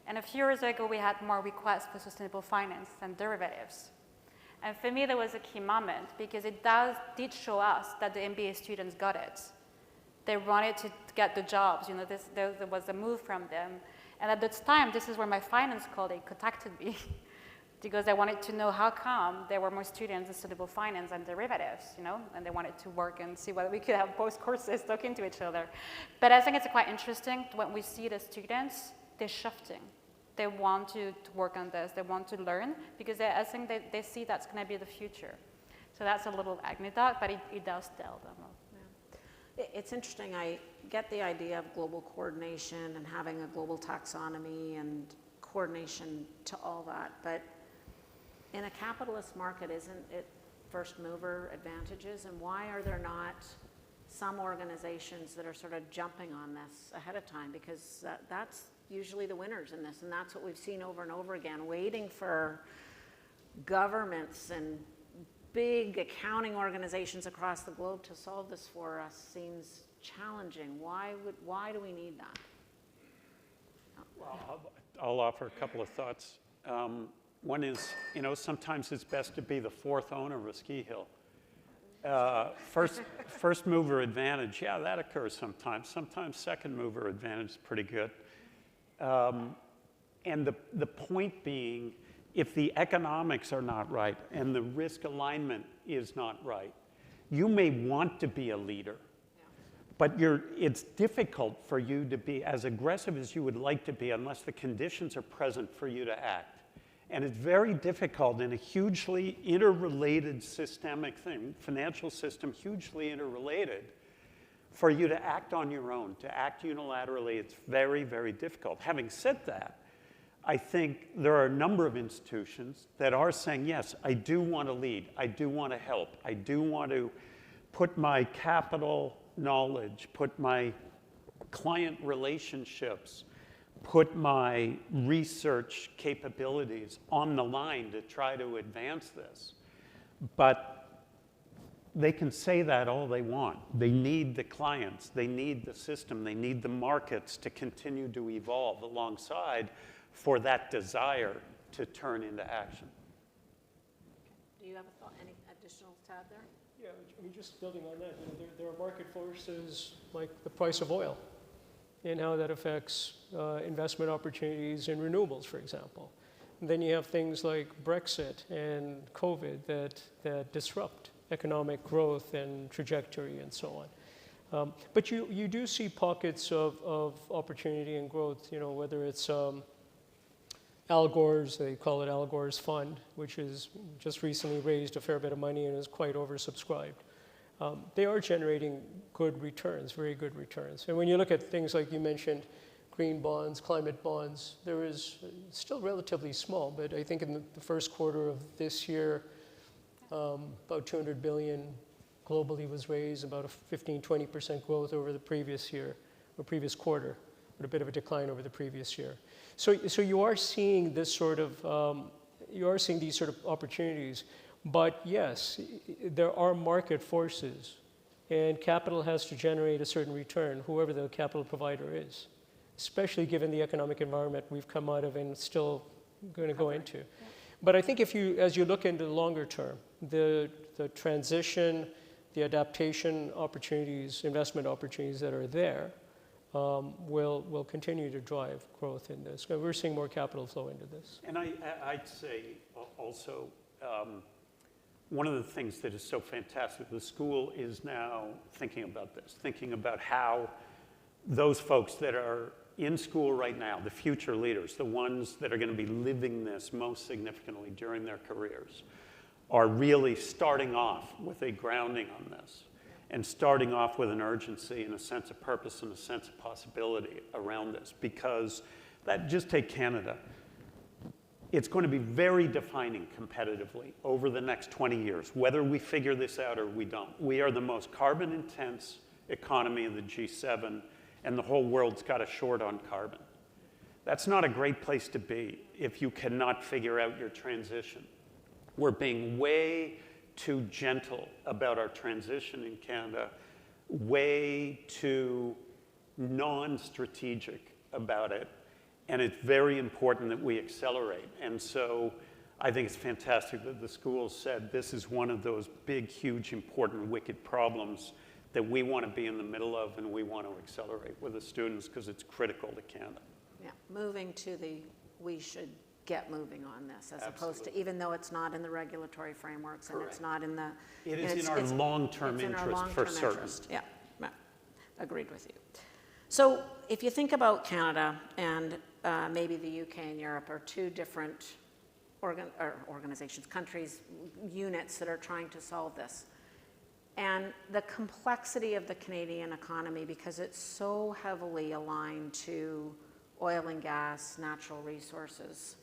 And a few years ago, we had more requests for sustainable finance than derivatives. And for me, that was a key moment, because it did show us that the MBA students got it. They wanted to get the jobs. You know, there was a move from them. And at that time, this is where my finance colleague contacted me, because they wanted to know how come there were more students in sustainable finance and derivatives, you know, and they wanted to work and see whether we could have both courses talking to each other. But I think it's quite interesting when we see the students, they're shifting. They want to work on this, they want to learn, because I think they see that's going to be the future. So that's a little anecdote, but it does tell them.
Yeah. It's interesting, I get the idea of global coordination and having a global taxonomy and coordination to all that, but in a capitalist market, isn't it first mover advantages? And why are there not some organizations that are sort of jumping on this ahead of time? Because that's usually the winners in this, and that's what we've seen over and over again. Waiting for governments and big accounting organizations across the globe to solve this for us seems challenging. Why do we need that?
Well, I'll offer a couple of thoughts. One is, sometimes it's best to be the fourth owner of a ski hill. First mover advantage, yeah, that occurs sometimes. Sometimes second mover advantage is pretty good. And the point being, if the economics are not right and the risk alignment is not right, you may want to be a leader, but it's difficult for you to be as aggressive as you would like to be unless the conditions are present for you to act. And it's very difficult in a hugely interrelated systemic thing, financial system, hugely interrelated, for you to act on your own, to act unilaterally. It's very, very difficult. Having said that, I think there are a number of institutions that are saying, yes, I do want to lead, I do want to help, I do want to put my capital knowledge, put my client relationships, put my research capabilities on the line to try to advance this. But they can say that all they want. They need the clients, they need the system, they need the markets to continue to evolve alongside for that desire to turn into action.
Do you have a thought, any additional to add there?
Yeah, I mean, just building on that, there are market forces like the price of oil and how that affects investment opportunities in renewables, for example. And then you have things like Brexit and COVID that disrupt economic growth and trajectory and so on. But you do see pockets of opportunity and growth, whether it's Al Gore's, they call it Al Gore's Fund, which is just recently raised a fair bit of money and is quite oversubscribed. They are generating good returns, very good returns. And when you look at things like you mentioned, green bonds, climate bonds, there is still relatively small, but I think in the first quarter of this year, about 200 billion globally was raised, about a 15-20% growth over the previous year, or previous quarter, but a bit of a decline over the previous year. So you are seeing this sort of, these sort of opportunities. But yes, there are market forces, and capital has to generate a certain return, whoever the capital provider is, especially given the economic environment we've come out of and still going to go into. Yeah. But I think as you look into the longer term, the transition, the adaptation opportunities, investment opportunities that are there will continue to drive growth in this. We're seeing more capital flow into this.
And I'd say also, one of the things that is so fantastic, the school is now thinking about this, thinking about how those folks that are in school right now, the future leaders, the ones that are going to be living this most significantly during their careers, are really starting off with a grounding on this and starting off with an urgency and a sense of purpose and a sense of possibility around this. Because just take Canada. It's going to be very defining competitively over the next 20 years, whether we figure this out or we don't. We are the most carbon-intense economy of the G7, and the whole world's got a short on carbon. That's not a great place to be if you cannot figure out your transition. We're being way too gentle about our transition in Canada, way too non-strategic about it. And it's very important that we accelerate. And so I think it's fantastic that the school said this is one of those big, huge, important, wicked problems that we want to be in the middle of and we want to accelerate with the students because it's critical to Canada.
Yeah, moving to we should get moving on this as opposed to, even though it's not in the regulatory frameworks and it's not in the...
It is in our long-term interest for certain.
Yeah, agreed with you. So if you think about Canada and maybe the UK and Europe are two different organizations, countries, units that are trying to solve this. And the complexity of the Canadian economy, because it's so heavily aligned to oil and gas, natural resources,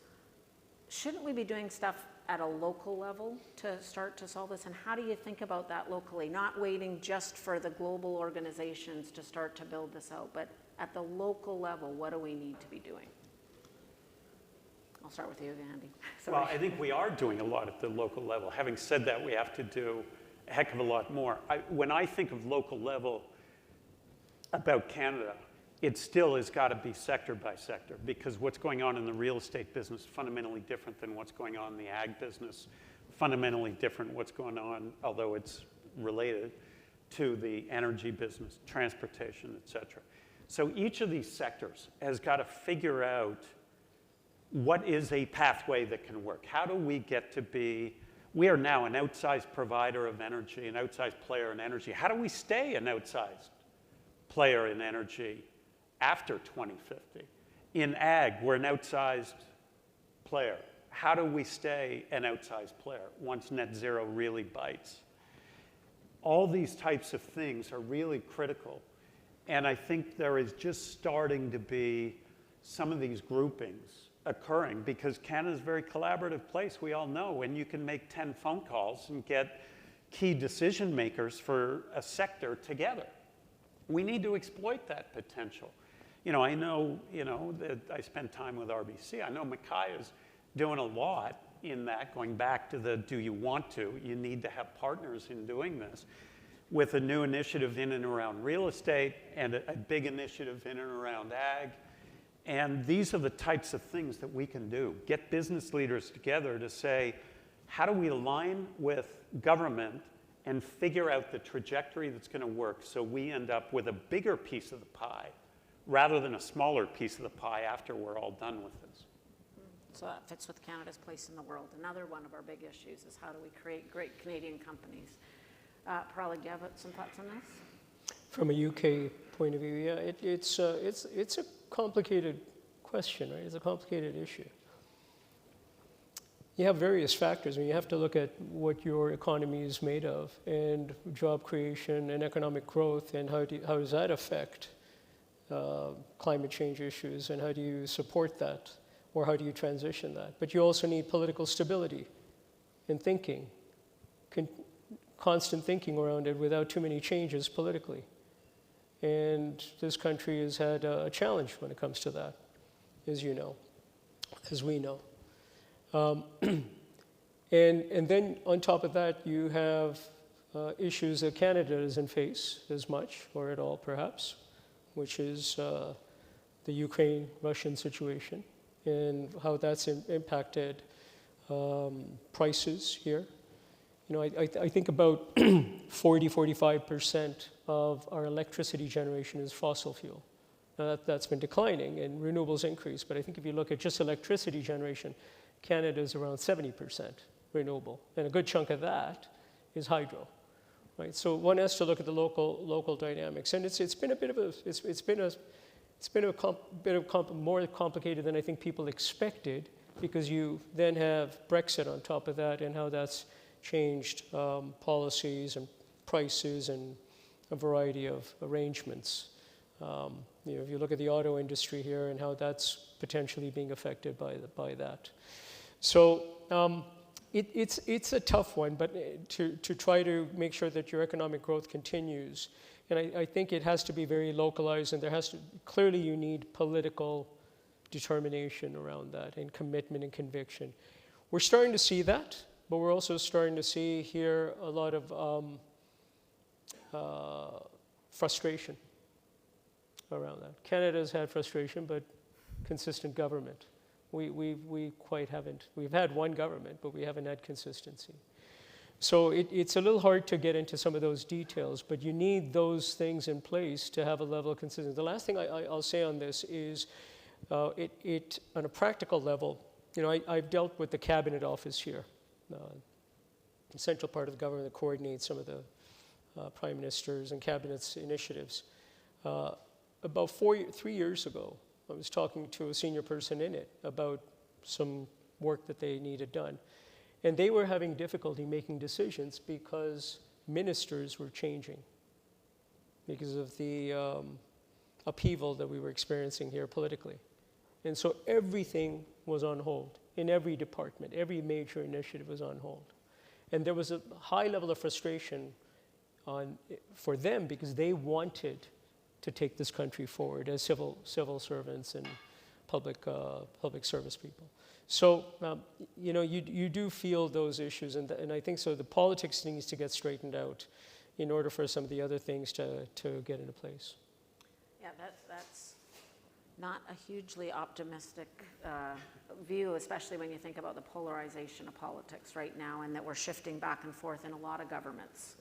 shouldn't we be doing stuff at a local level to start to solve this? And how do you think about that locally? Not waiting just for the global organizations to start to build this out, but at the local level, what do we need to be doing? I'll start with you, Andy.
Well, I think we are doing a lot at the local level. Having said that, we have to do a heck of a lot more. When I think of local level about Canada, it still has got to be sector by sector, because what's going on in the real estate business is fundamentally different than what's going on in the ag business, fundamentally different what's going on, although it's related, to the energy business, transportation, et cetera. So each of these sectors has got to figure out what is a pathway that can work. How do we get to be, we are now an outsized provider of energy, an outsized player in energy. How do we stay an outsized player in energy after 2050? In ag, we're an outsized player. How do we stay an outsized player once net zero really bites? All these types of things are really critical. And I think there is just starting to be some of these groupings occurring, because Canada's a very collaborative place, we all know, and you can make 10 phone calls and get key decision makers for a sector together. We need to exploit that potential. I know, that I spend time with RBC. I know Micaiah's doing a lot in that, going back to the do you want to? You need to have partners in doing this, with a new initiative in and around real estate and a big initiative in and around ag. And these are the types of things that we can do. Get business leaders together to say, how do we align with government and figure out the trajectory that's going to work so we end up with a bigger piece of the pie rather than a smaller piece of the pie after we're all done with this.
So that fits with Canada's place in the world. Another one of our big issues is how do we create great Canadian companies? Parag, do you have some thoughts on this?
From a UK point of view, yeah, it's a complicated question, right? It's a complicated issue. You have various factors. I mean, you have to look at what your economy is made of, and job creation and economic growth, and how does that affect climate change issues, and how do you support that, or how do you transition that? But you also need political stability and thinking, constant thinking around it without too many changes politically. And this country has had a challenge when it comes to that, as you know, as we know. And then on top of that, you have issues that Canada doesn't face as much, or at all perhaps, which is the Ukraine-Russian situation and how that's impacted prices here. I think about 45% of our electricity generation is fossil fuel. Now that's been declining and renewables increase, but I think if you look at just electricity generation, Canada is around 70% renewable, and a good chunk of that is hydro, right? So one has to look at the local dynamics, and it's been a bit of more complicated than I think people expected, because you then have Brexit on top of that, and how that's changed policies and prices and a variety of arrangements. If you look at the auto industry here and how that's potentially being affected by that. So it's a tough one, but to try to make sure that your economic growth continues. And I think it has to be very localized, and clearly you need political determination around that, and commitment and conviction. We're starting to see that, but we're also starting to see here a lot of frustration around that. Canada's had frustration, but consistent government. We quite haven't. We've had one government, but we haven't had consistency. So it's a little hard to get into some of those details, but you need those things in place to have a level of consistency. The last thing I'll say on this is, on a practical level, I've dealt with the cabinet office here, the central part of the government that coordinates some of the prime ministers and cabinet's initiatives. About 3 years ago, I was talking to a senior person in it about some work that they needed done. And they were having difficulty making decisions because ministers were changing because of the upheaval that we were experiencing here politically. And so everything was on hold in every department. Every major initiative was on hold. And there was a high level of frustration for them, because they wanted to take this country forward as civil servants and public service people. So, you do feel those issues, and I think so the politics needs to get straightened out in order for some of the other things to get into place.
Yeah, that's not a hugely optimistic view, especially when you think about the polarization of politics right now, and that we're shifting back and forth in a lot of governments,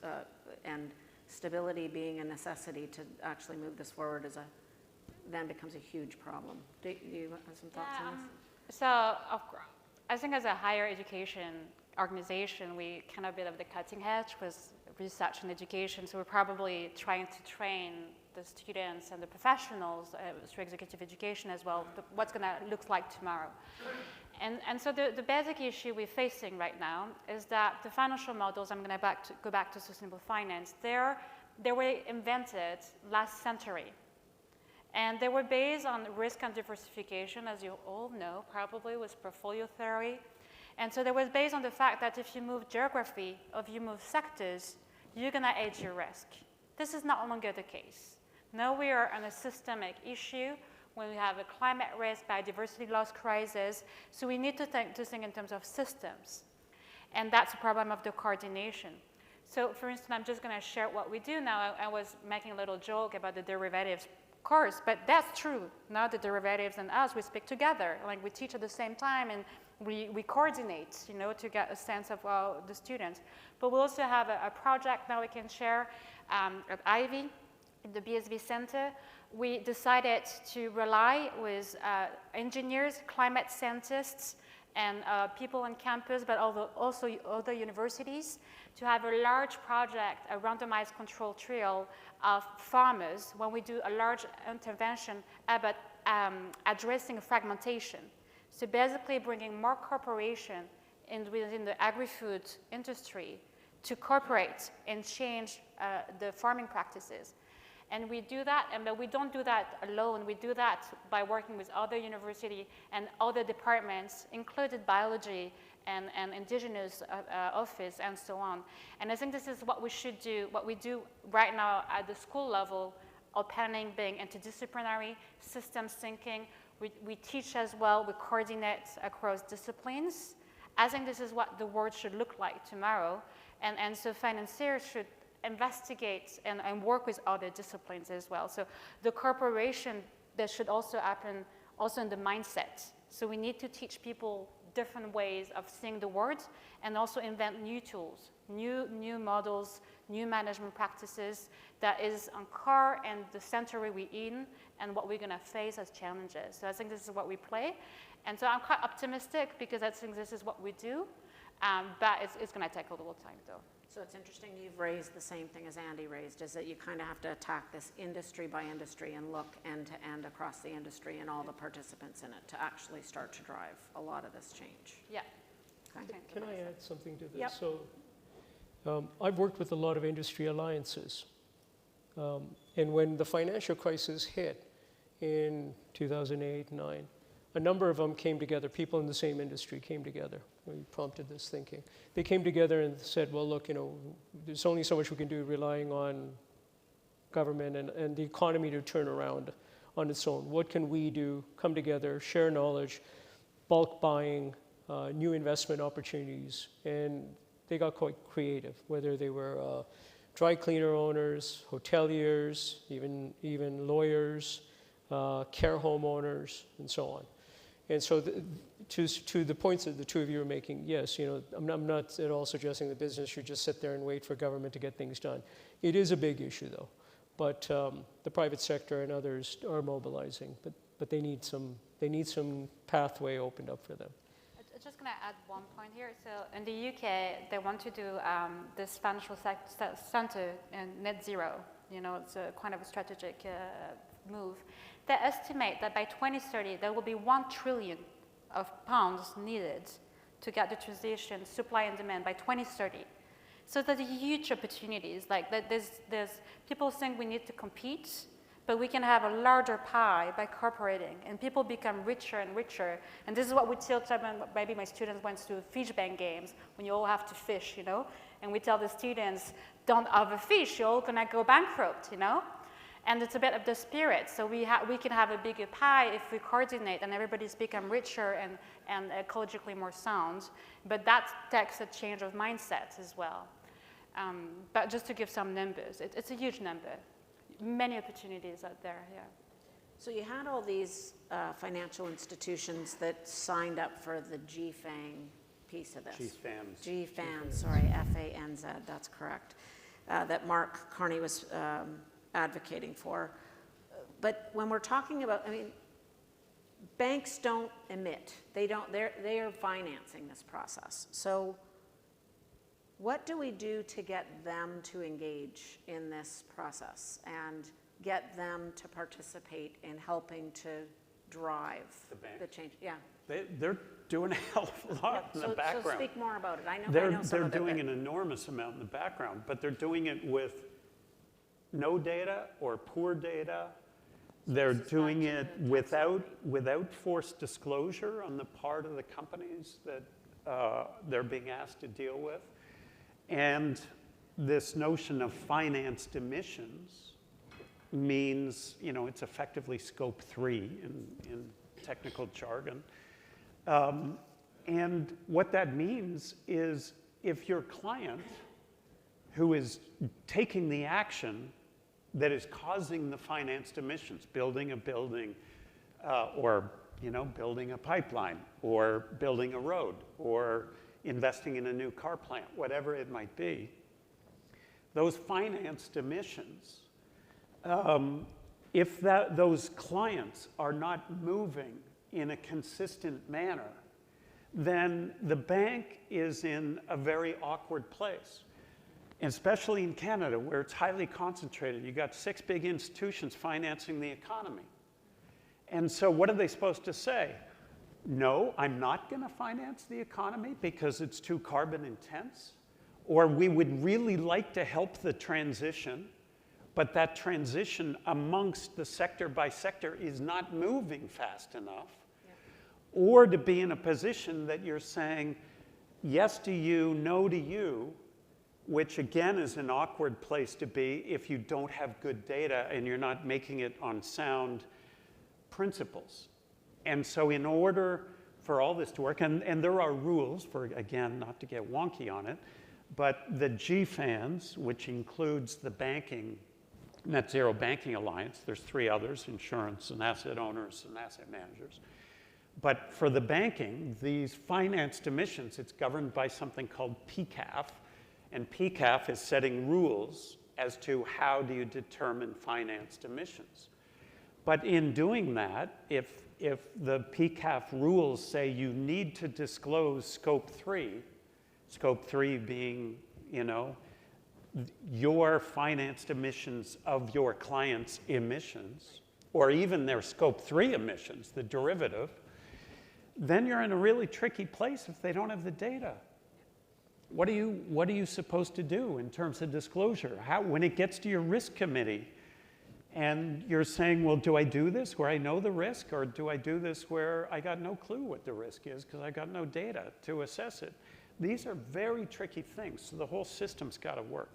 and stability being a necessity to actually move this forward then becomes a huge problem. Do you have some thoughts on this?
So I think as a higher education organization, we kind of a bit of the cutting edge with research and education. So we're probably trying to train the students and the professionals through executive education as well, what's going to look like tomorrow. And so the basic issue we're facing right now is that the financial models, I'm going to go back to sustainable finance, they were invented last century. And they were based on risk and diversification, as you all know, probably with portfolio theory. And so they were based on the fact that if you move geography, or if you move sectors, you're going to hedge your risk. This is no longer the case. Now we are on a systemic issue when we have a climate risk, biodiversity loss crisis. So we need to think in terms of systems. And that's a problem of the coordination. So for instance, I'm just going to share what we do now. I was making a little joke about the derivatives course, but that's true. Now the derivatives and us, we speak together. Like we teach at the same time, and we coordinate, to get a sense of the students. But we also have a project now we can share at Ivey, in the BSV Center. We decided to rely with engineers, climate scientists, and people on campus, but also other universities, to have a large project, a randomized control trial of farmers when we do a large intervention about addressing fragmentation. So basically bringing more cooperation within the agri-food industry to cooperate and change the farming practices. And we do that, but we don't do that alone. We do that by working with other universities and other departments, including biology and indigenous office and so on. And I think this is what we should do, what we do right now at the school level, opening, being interdisciplinary, systems thinking. We teach as well, we coordinate across disciplines. I think this is what the world should look like tomorrow. And so financiers should investigate and work with other disciplines as well. So the cooperation, that should also happen also in the mindset. So we need to teach people different ways of seeing the world and also invent new tools, new models, new management practices that is on core and the century we're in and what we're going to face as challenges. So I think this is what we play. And so I'm quite optimistic because I think this is what we do, but it's going to take a little time though.
So it's interesting you've raised the same thing as Andy raised, is that you kind of have to attack this industry by industry and look end to end across the industry and all the participants in it to actually start to drive a lot of this change.
Yeah.
Okay.
Can I add something to this?
Yep.
So I've worked with a lot of industry alliances. And when the financial crisis hit in 2008-9, a number of them came together, people in the same industry came together. We prompted this thinking. They came together and said, well, look, there's only so much we can do relying on government and the economy to turn around on its own. What can we do? Come together, share knowledge, bulk buying, new investment opportunities. And they got quite creative, whether they were dry cleaner owners, hoteliers, even lawyers, care home owners, and so on. And so to the points that the two of you are making, yes, I'm not at all suggesting the business should just sit there and wait for government to get things done. It is a big issue, though. But the private sector and others are mobilizing, but they need some pathway opened up for them.
I'm just going to add one point here. So in the UK, they want to do this financial center and net zero. It's a kind of a strategic move. They estimate that by 2030, there will be £1 trillion of pounds needed to get the transition, supply and demand by 2030. So there's huge opportunities. Like there's people think we need to compete, but we can have a larger pie by cooperating, and people become richer and richer. And this is what we tell maybe my students went to fish bank games when you all have to fish, And we tell the students, don't overfish, you're all gonna go bankrupt, And it's a bit of the spirit. So we can have a bigger pie if we coordinate and everybody's become richer and ecologically more sound. But that takes a change of mindset as well. But just to give some numbers, it's a huge number. Many opportunities out there, yeah.
So you had all these financial institutions that signed up for the GFANG piece of this.
GFANZ.
GFANZ, sorry, FANZ, that's correct, that Mark Carney was advocating for. But when we're talking about, I mean, banks don't emit. They are financing this process. So what do we do to get them to engage in this process and get them to participate in helping to drive the change? Yeah.
They're doing a hell of a lot in the background.
So speak more about it. I know
They're
some of it,
doing an enormous amount in the background, but they're doing it with no data or poor data. They're doing it without forced disclosure on the part of the companies that they're being asked to deal with. And this notion of financed emissions means, you know, it's effectively scope 3 in technical jargon. And what that means is if your client who is taking the action that is causing the financed emissions, building a building, or building a pipeline, or building a road, or investing in a new car plant, whatever it might be, those financed emissions, if those clients are not moving in a consistent manner, then the bank is in a very awkward place. Especially in Canada, where it's highly concentrated. You got 6 big institutions financing the economy. And so what are they supposed to say? No, I'm not going to finance the economy because it's too carbon intense. Or we would really like to help the transition, but that transition amongst the sector by sector is not moving fast enough. Yeah. Or to be in a position that you're saying, yes to you, no to you, which again is an awkward place to be if you don't have good data and you're not making it on sound principles. And so in order for all this to work, and there are rules for, again, not to get wonky on it, but the GFANZ, which includes the Net Zero Banking Alliance, there's 3 others, insurance and asset owners and asset managers. But for the banking, these financed emissions, it's governed by something called PCAF, and PCAF is setting rules as to how do you determine financed emissions. But in doing that, if the PCAF rules say you need to disclose scope 3 being, your financed emissions of your clients' emissions, or even their scope 3 emissions, the derivative, then you're in a really tricky place if they don't have the data. What are you supposed to do in terms of disclosure? When it gets to your risk committee and you're saying, well, do I do this where I know the risk, or do I do this where I got no clue what the risk is because I got no data to assess it? These are very tricky things, so the whole system's got to work.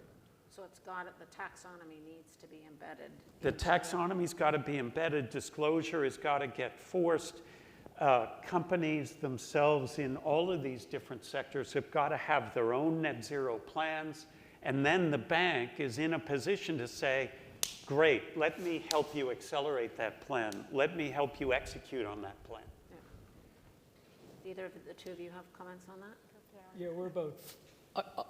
So the taxonomy needs to be embedded.
The taxonomy's got to be embedded. Disclosure has got to get forced. Companies themselves in all of these different sectors have got to have their own net zero plans, and then the bank is in a position to say, great, let me help you accelerate that plan. Let me help you execute on that plan.
Yeah. Either of the two of you have comments on that?
Yeah, we're about,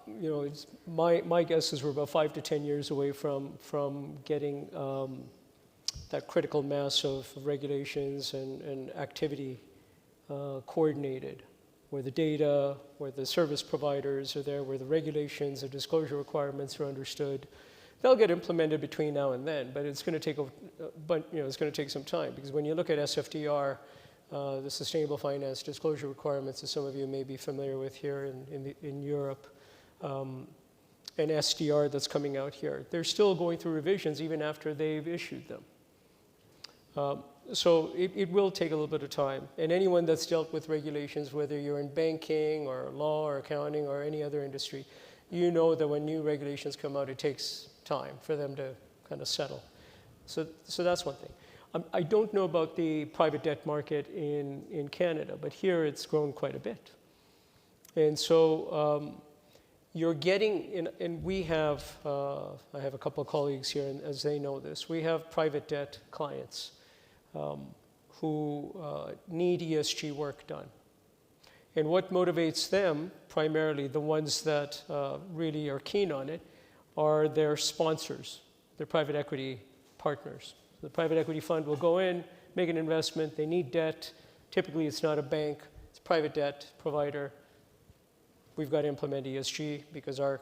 it's my guess is we're about 5 to 10 years away from getting that critical mass of regulations and activity coordinated, where the data, where the service providers are there, where the regulations and disclosure requirements are understood. They'll get implemented between now and then, but it's going to take it's going to take some time, because when you look at SFDR, the Sustainable Finance Disclosure Requirements, as some of you may be familiar with here in Europe, and SDR that's coming out here, they're still going through revisions even after they've issued them. So it will take a little bit of time. And anyone that's dealt with regulations, whether you're in banking or law or accounting or any other industry, you know that when new regulations come out, it takes time for them to kind of settle. So that's one thing. I don't know about the private debt market in Canada, but here it's grown quite a bit. And so you're getting, and we have, I have a couple of colleagues here, and as they know this, we have private debt clients. who need ESG work done. And what motivates them, primarily the ones that really are keen on it, are their sponsors, their private equity partners. The private equity fund will go in, make an investment, they need debt. Typically it's not a bank, it's a private debt provider. We've got to implement ESG because our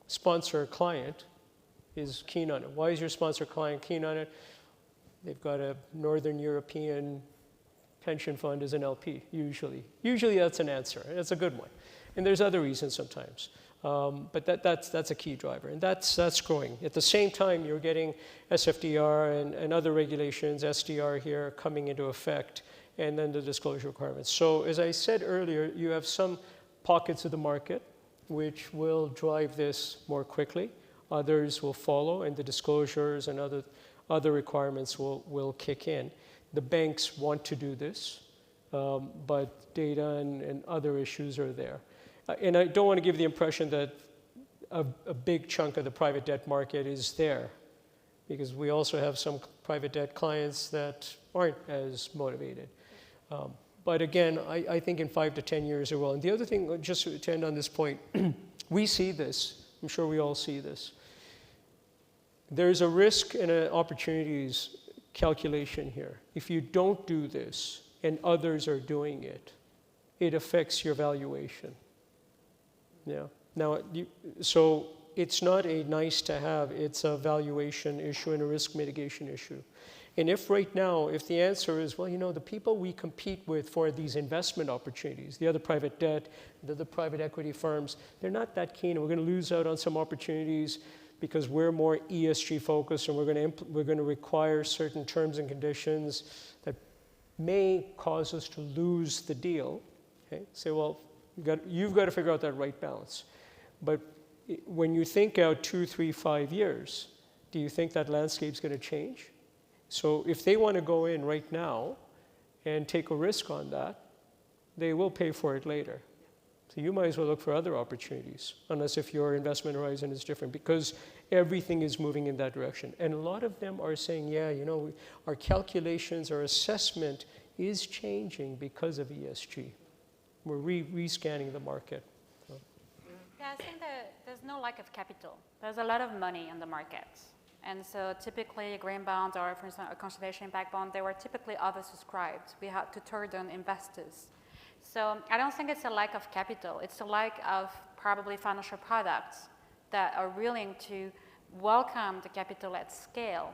sponsor client is keen on it. Why is your sponsor client keen on it? They've got a Northern European pension fund as an LP, usually. Usually that's an answer, and it's a good one. And there's other reasons sometimes. But that's a key driver, and that's growing. At the same time, you're getting SFDR and other regulations, SDR here, coming into effect, and then the disclosure requirements. So as I said earlier, you have some pockets of the market which will drive this more quickly. Others will follow, and the disclosures and other requirements will kick in. The banks want to do this, but data and other issues are there. And I don't want to give the impression that a big chunk of the private debt market is there, because we also have some private debt clients that aren't as motivated. But again, I think in 5 to 10 years it will. And the other thing, just to end on this point, we see this. I'm sure we all see this. There's a risk and an opportunities calculation here. If you don't do this and others are doing it, it affects your valuation. Yeah. Now, so it's not a nice to have, it's a valuation issue and a risk mitigation issue. And if right now, if the answer is, well, you know, the people we compete with for these investment opportunities, the other private debt, the other private equity firms, they're not that keen. We're going to lose out on some opportunities because we're more ESG focused, and we're going to require certain terms and conditions that may cause us to lose the deal. Okay? Say, well, you've got to figure out that right balance. But when you think out 2, 3, 5 years, do you think that landscape's going to change? So if they want to go in right now and take a risk on that, they will pay for it later. So you might as well look for other opportunities, unless if your investment horizon is different, because everything is moving in that direction. And a lot of them are saying, yeah, you know, our calculations, our assessment is changing because of ESG. We're rescanning the market. So.
Yeah, I think that there's no lack of capital. There's a lot of money in the markets. And so typically green bonds or, for instance, a conservation impact bond, they were typically oversubscribed. We had to turn down investors. So I don't think it's a lack of capital. It's a lack of probably financial products that are willing to welcome the capital at scale.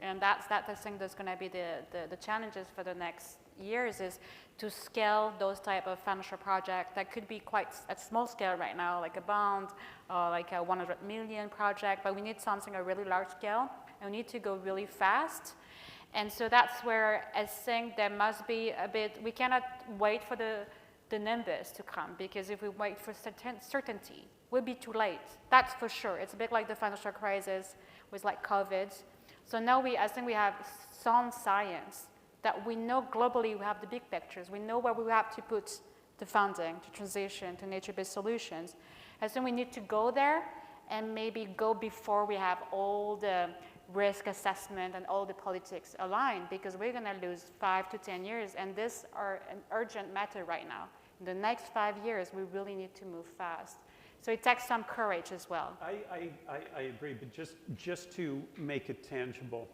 And that's I think that's going to be the challenges for the next years, is to scale those type of financial projects that could be quite at small scale right now, like a bond or like a 100 million project, but we need something at really large scale, and we need to go really fast. And so that's where I think there must be a bit, we cannot wait for the numbers to come, because if we wait for certainty, we'll be too late. That's for sure. It's a bit like the financial crisis with like COVID. So now I think we have sound science that we know globally we have the big pictures. We know where we have to put the funding to transition to nature-based solutions. I think we need to go there and maybe go before we have all the risk assessment and all the politics aligned, because we're going to lose 5 to 10 years, and this are an urgent matter right now. In the next 5 years, we really need to move fast. So it takes some courage as well.
I agree, but just to make it tangible,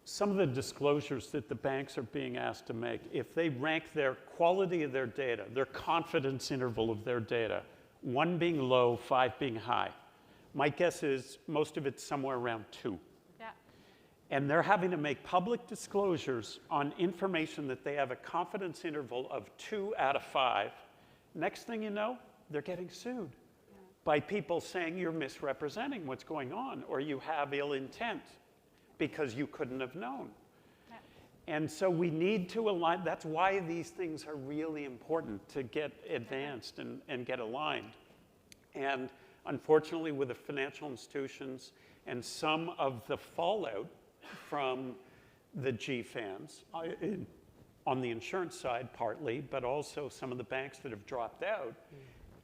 some of the disclosures that the banks are being asked to make, if they rank their quality of their data, their confidence interval of their data, 1 being low, 5 being high, my guess is most of it's somewhere around 2.
Yeah.
And they're having to make public disclosures on information that they have a confidence interval of 2 out of 5. Next thing you know, they're getting sued by people saying you're misrepresenting what's going on, or you have ill intent because you couldn't have known. Yeah. And so we need to align. That's why these things are really important, to get advanced and get aligned. And unfortunately, with the financial institutions and some of the fallout from the GFANs, on the insurance side partly, but also some of the banks that have dropped out,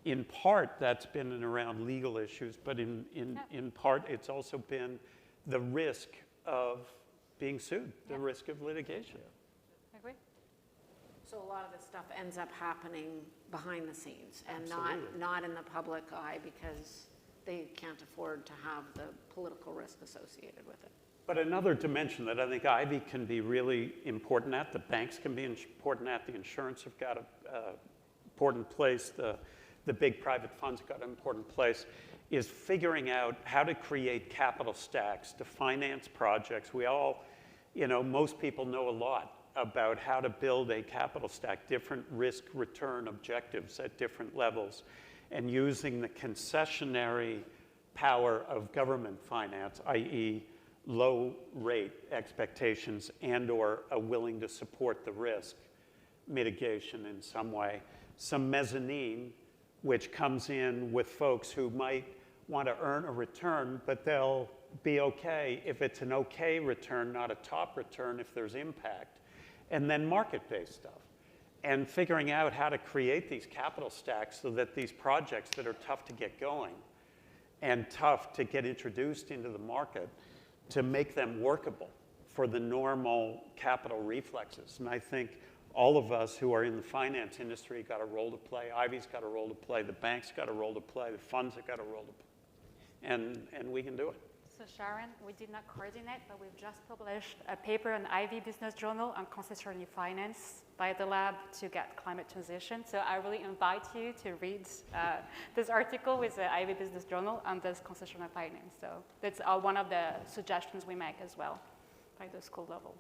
in part that's been and around legal issues, but in part it's also been the risk of being sued, the risk of litigation.
So a lot of this stuff ends up happening behind the scenes and
Absolutely.
not in the public eye because they can't afford to have the political risk associated with it.
But another dimension that I think Ivey can be really important at, the banks can be important at, the insurance have got an important place, the big private funds have got an important place, is figuring out how to create capital stacks to finance projects. We all, most people know a lot about how to build a capital stack, different risk return objectives at different levels, and using the concessionary power of government finance, i.e. low rate expectations and or a willing to support the risk mitigation in some way. Some mezzanine, which comes in with folks who might want to earn a return, but they'll be okay if it's an okay return, not a top return if there's impact. And then market-based stuff. And figuring out how to create these capital stacks so that these projects that are tough to get going and tough to get introduced into the market, to make them workable for the normal capital reflexes. And I think all of us who are in the finance industry got a role to play. Ivey's got a role to play. The bank's got a role to play. The funds have got a role to play. And we can do it.
So Sharon, we did not coordinate, but we've just published a paper in Ivey Business Journal on concessionary finance by the lab to get climate transition. So I really invite you to read this article with the Ivey Business Journal on this concessionary finance. So that's one of the suggestions we make as well by the school level.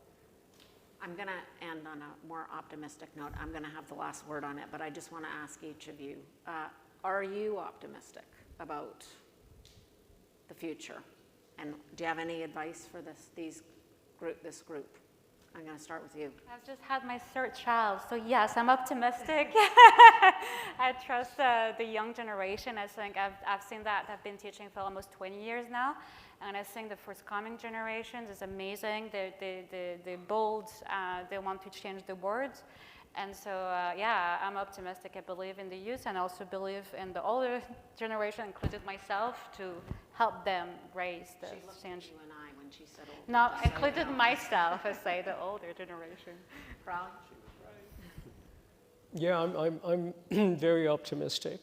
I'm going to end on a more optimistic note. I'm going to have the last word on it, but I just want to ask each of you, are you optimistic about the future? And do you have any advice for this group? I'm going to start with you.
I've just had my third child, so yes, I'm optimistic. I trust the young generation. I think I've seen that. I've been teaching for almost 20 years now, and I think the forthcoming generations is amazing. They're bold. They want to change the world. And so, yeah, I'm optimistic. I believe in the youth and also believe in the older generation, included myself, to help them raise the change.
She looked at you and I when she said older.
No, included myself, I say the older generation.
Proud?
Yeah, I'm very optimistic.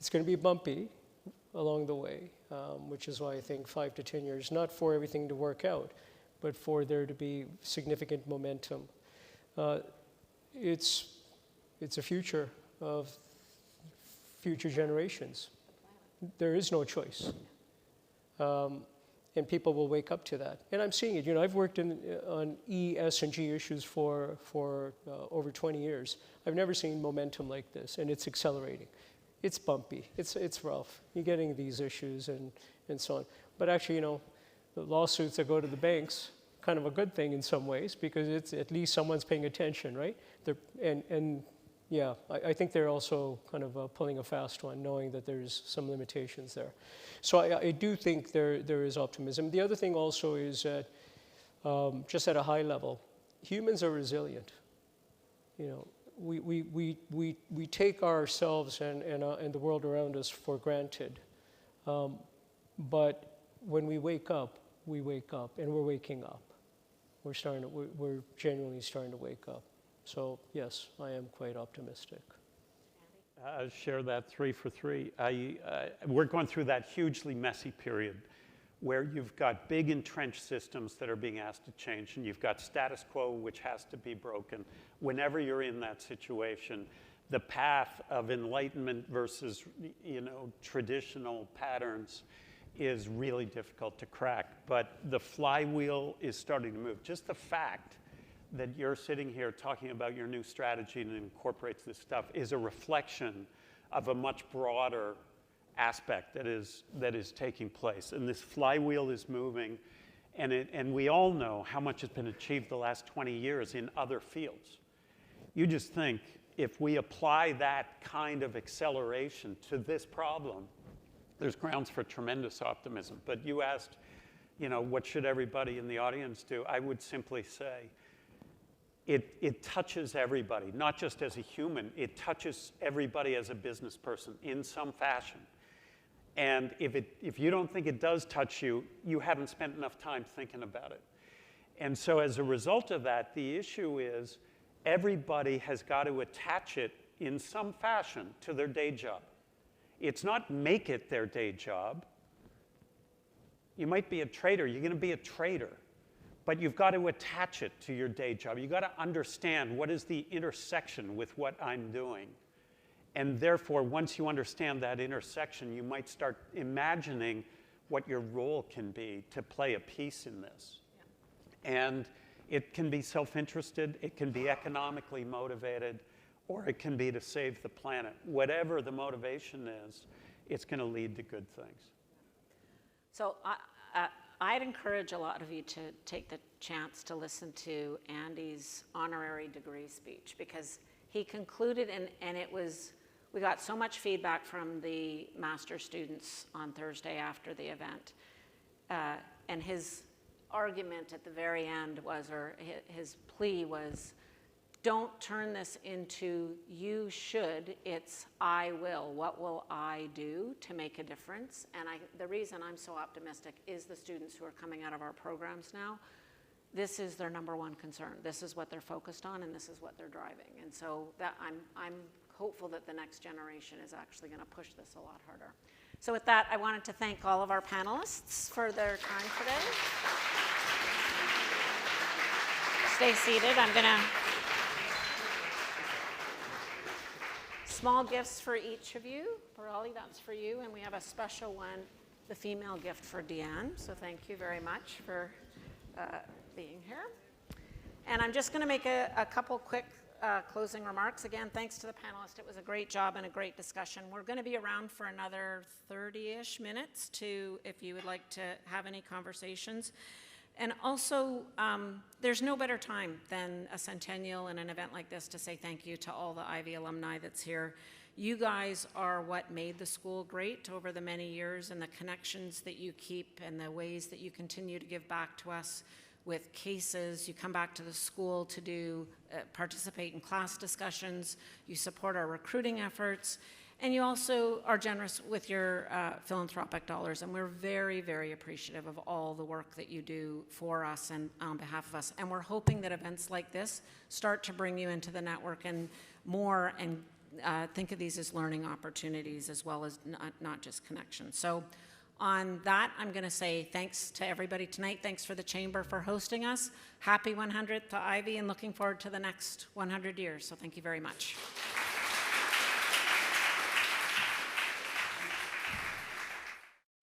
It's going to be bumpy along the way, which is why I think 5 to 10 years, not for everything to work out, but for there to be significant momentum. It's a future of future generations. There is no choice. And people will wake up to that. And I'm seeing it. I've worked on E, S, and G issues for over 20 years. I've never seen momentum like this, and it's accelerating. It's bumpy. It's rough. You're getting these issues and so on. But actually, the lawsuits that go to the banks, kind of a good thing in some ways, because it's at least someone's paying attention, right? Yeah, I think they're also kind of pulling a fast one, knowing that there's some limitations there. So I do think there is optimism. The other thing also is that, just at a high level, humans are resilient. We take ourselves and the world around us for granted. But when we wake up, and we're waking up. We're genuinely starting to wake up. So yes, I am quite optimistic.
I share that 3 for 3. We're going through that hugely messy period where you've got big entrenched systems that are being asked to change, and you've got status quo which has to be broken. Whenever you're in that situation, the path of enlightenment versus traditional patterns is really difficult to crack. But the flywheel is starting to move. Just the fact that you're sitting here talking about your new strategy and incorporates this stuff is a reflection of a much broader aspect that is taking place. And this flywheel is moving, and we all know how much has been achieved the last 20 years in other fields. You just think, if we apply that kind of acceleration to this problem, there's grounds for tremendous optimism. But you asked, what should everybody in the audience do? I would simply say, it touches everybody, not just as a human. It touches everybody as a business person in some fashion. And if you don't think it does touch you, you haven't spent enough time thinking about it. And so as a result of that, the issue is everybody has got to attach it in some fashion to their day job. It's not make it their day job. You might be a trader, you're going to be a trader, but you've got to attach it to your day job. You've got to understand what is the intersection with what I'm doing. And therefore, once you understand that intersection, you might start imagining what your role can be to play a piece in this. Yeah. And it can be self-interested, it can be economically motivated, or it can be to save the planet. Whatever the motivation is, it's going to lead to good things.
So I'd encourage a lot of you to take the chance to listen to Andy's honorary degree speech, because he concluded, and it was, we got so much feedback from the master's students on Thursday after the event. And his argument at the very end was, or his plea was, don't turn this into you should, it's I will. What will I do to make a difference? And the reason I'm so optimistic is the students who are coming out of our programs now. This is their number one concern. This is what they're focused on, and this is what they're driving. And so that I'm hopeful that the next generation is actually going to push this a lot harder. So with that, I wanted to thank all of our panelists for their time today. Stay seated. I'm going to... Small gifts for each of you. Barali, that's for you. And we have a special one, the female gift for Deanne. So thank you very much for being here. And I'm just going to make a couple quick closing remarks. Again, thanks to the panelists. It was a great job and a great discussion. We're going to be around for another 30-ish minutes if you would like to have any conversations. And also, there's no better time than a centennial and an event like this to say thank you to all the Ivey alumni that's here. You guys are what made the school great over the many years, and the connections that you keep and the ways that you continue to give back to us with cases. You come back to the school to participate in class discussions. You support our recruiting efforts. And you also are generous with your philanthropic dollars, and we're very, very appreciative of all the work that you do for us and on behalf of us. And we're hoping that events like this start to bring you into the network and more, and think of these as learning opportunities as well as not just connections. So on that, I'm going to say thanks to everybody tonight. Thanks for the Chamber for hosting us. Happy 100th to Ivey, and looking forward to the next 100 years. So thank you very much.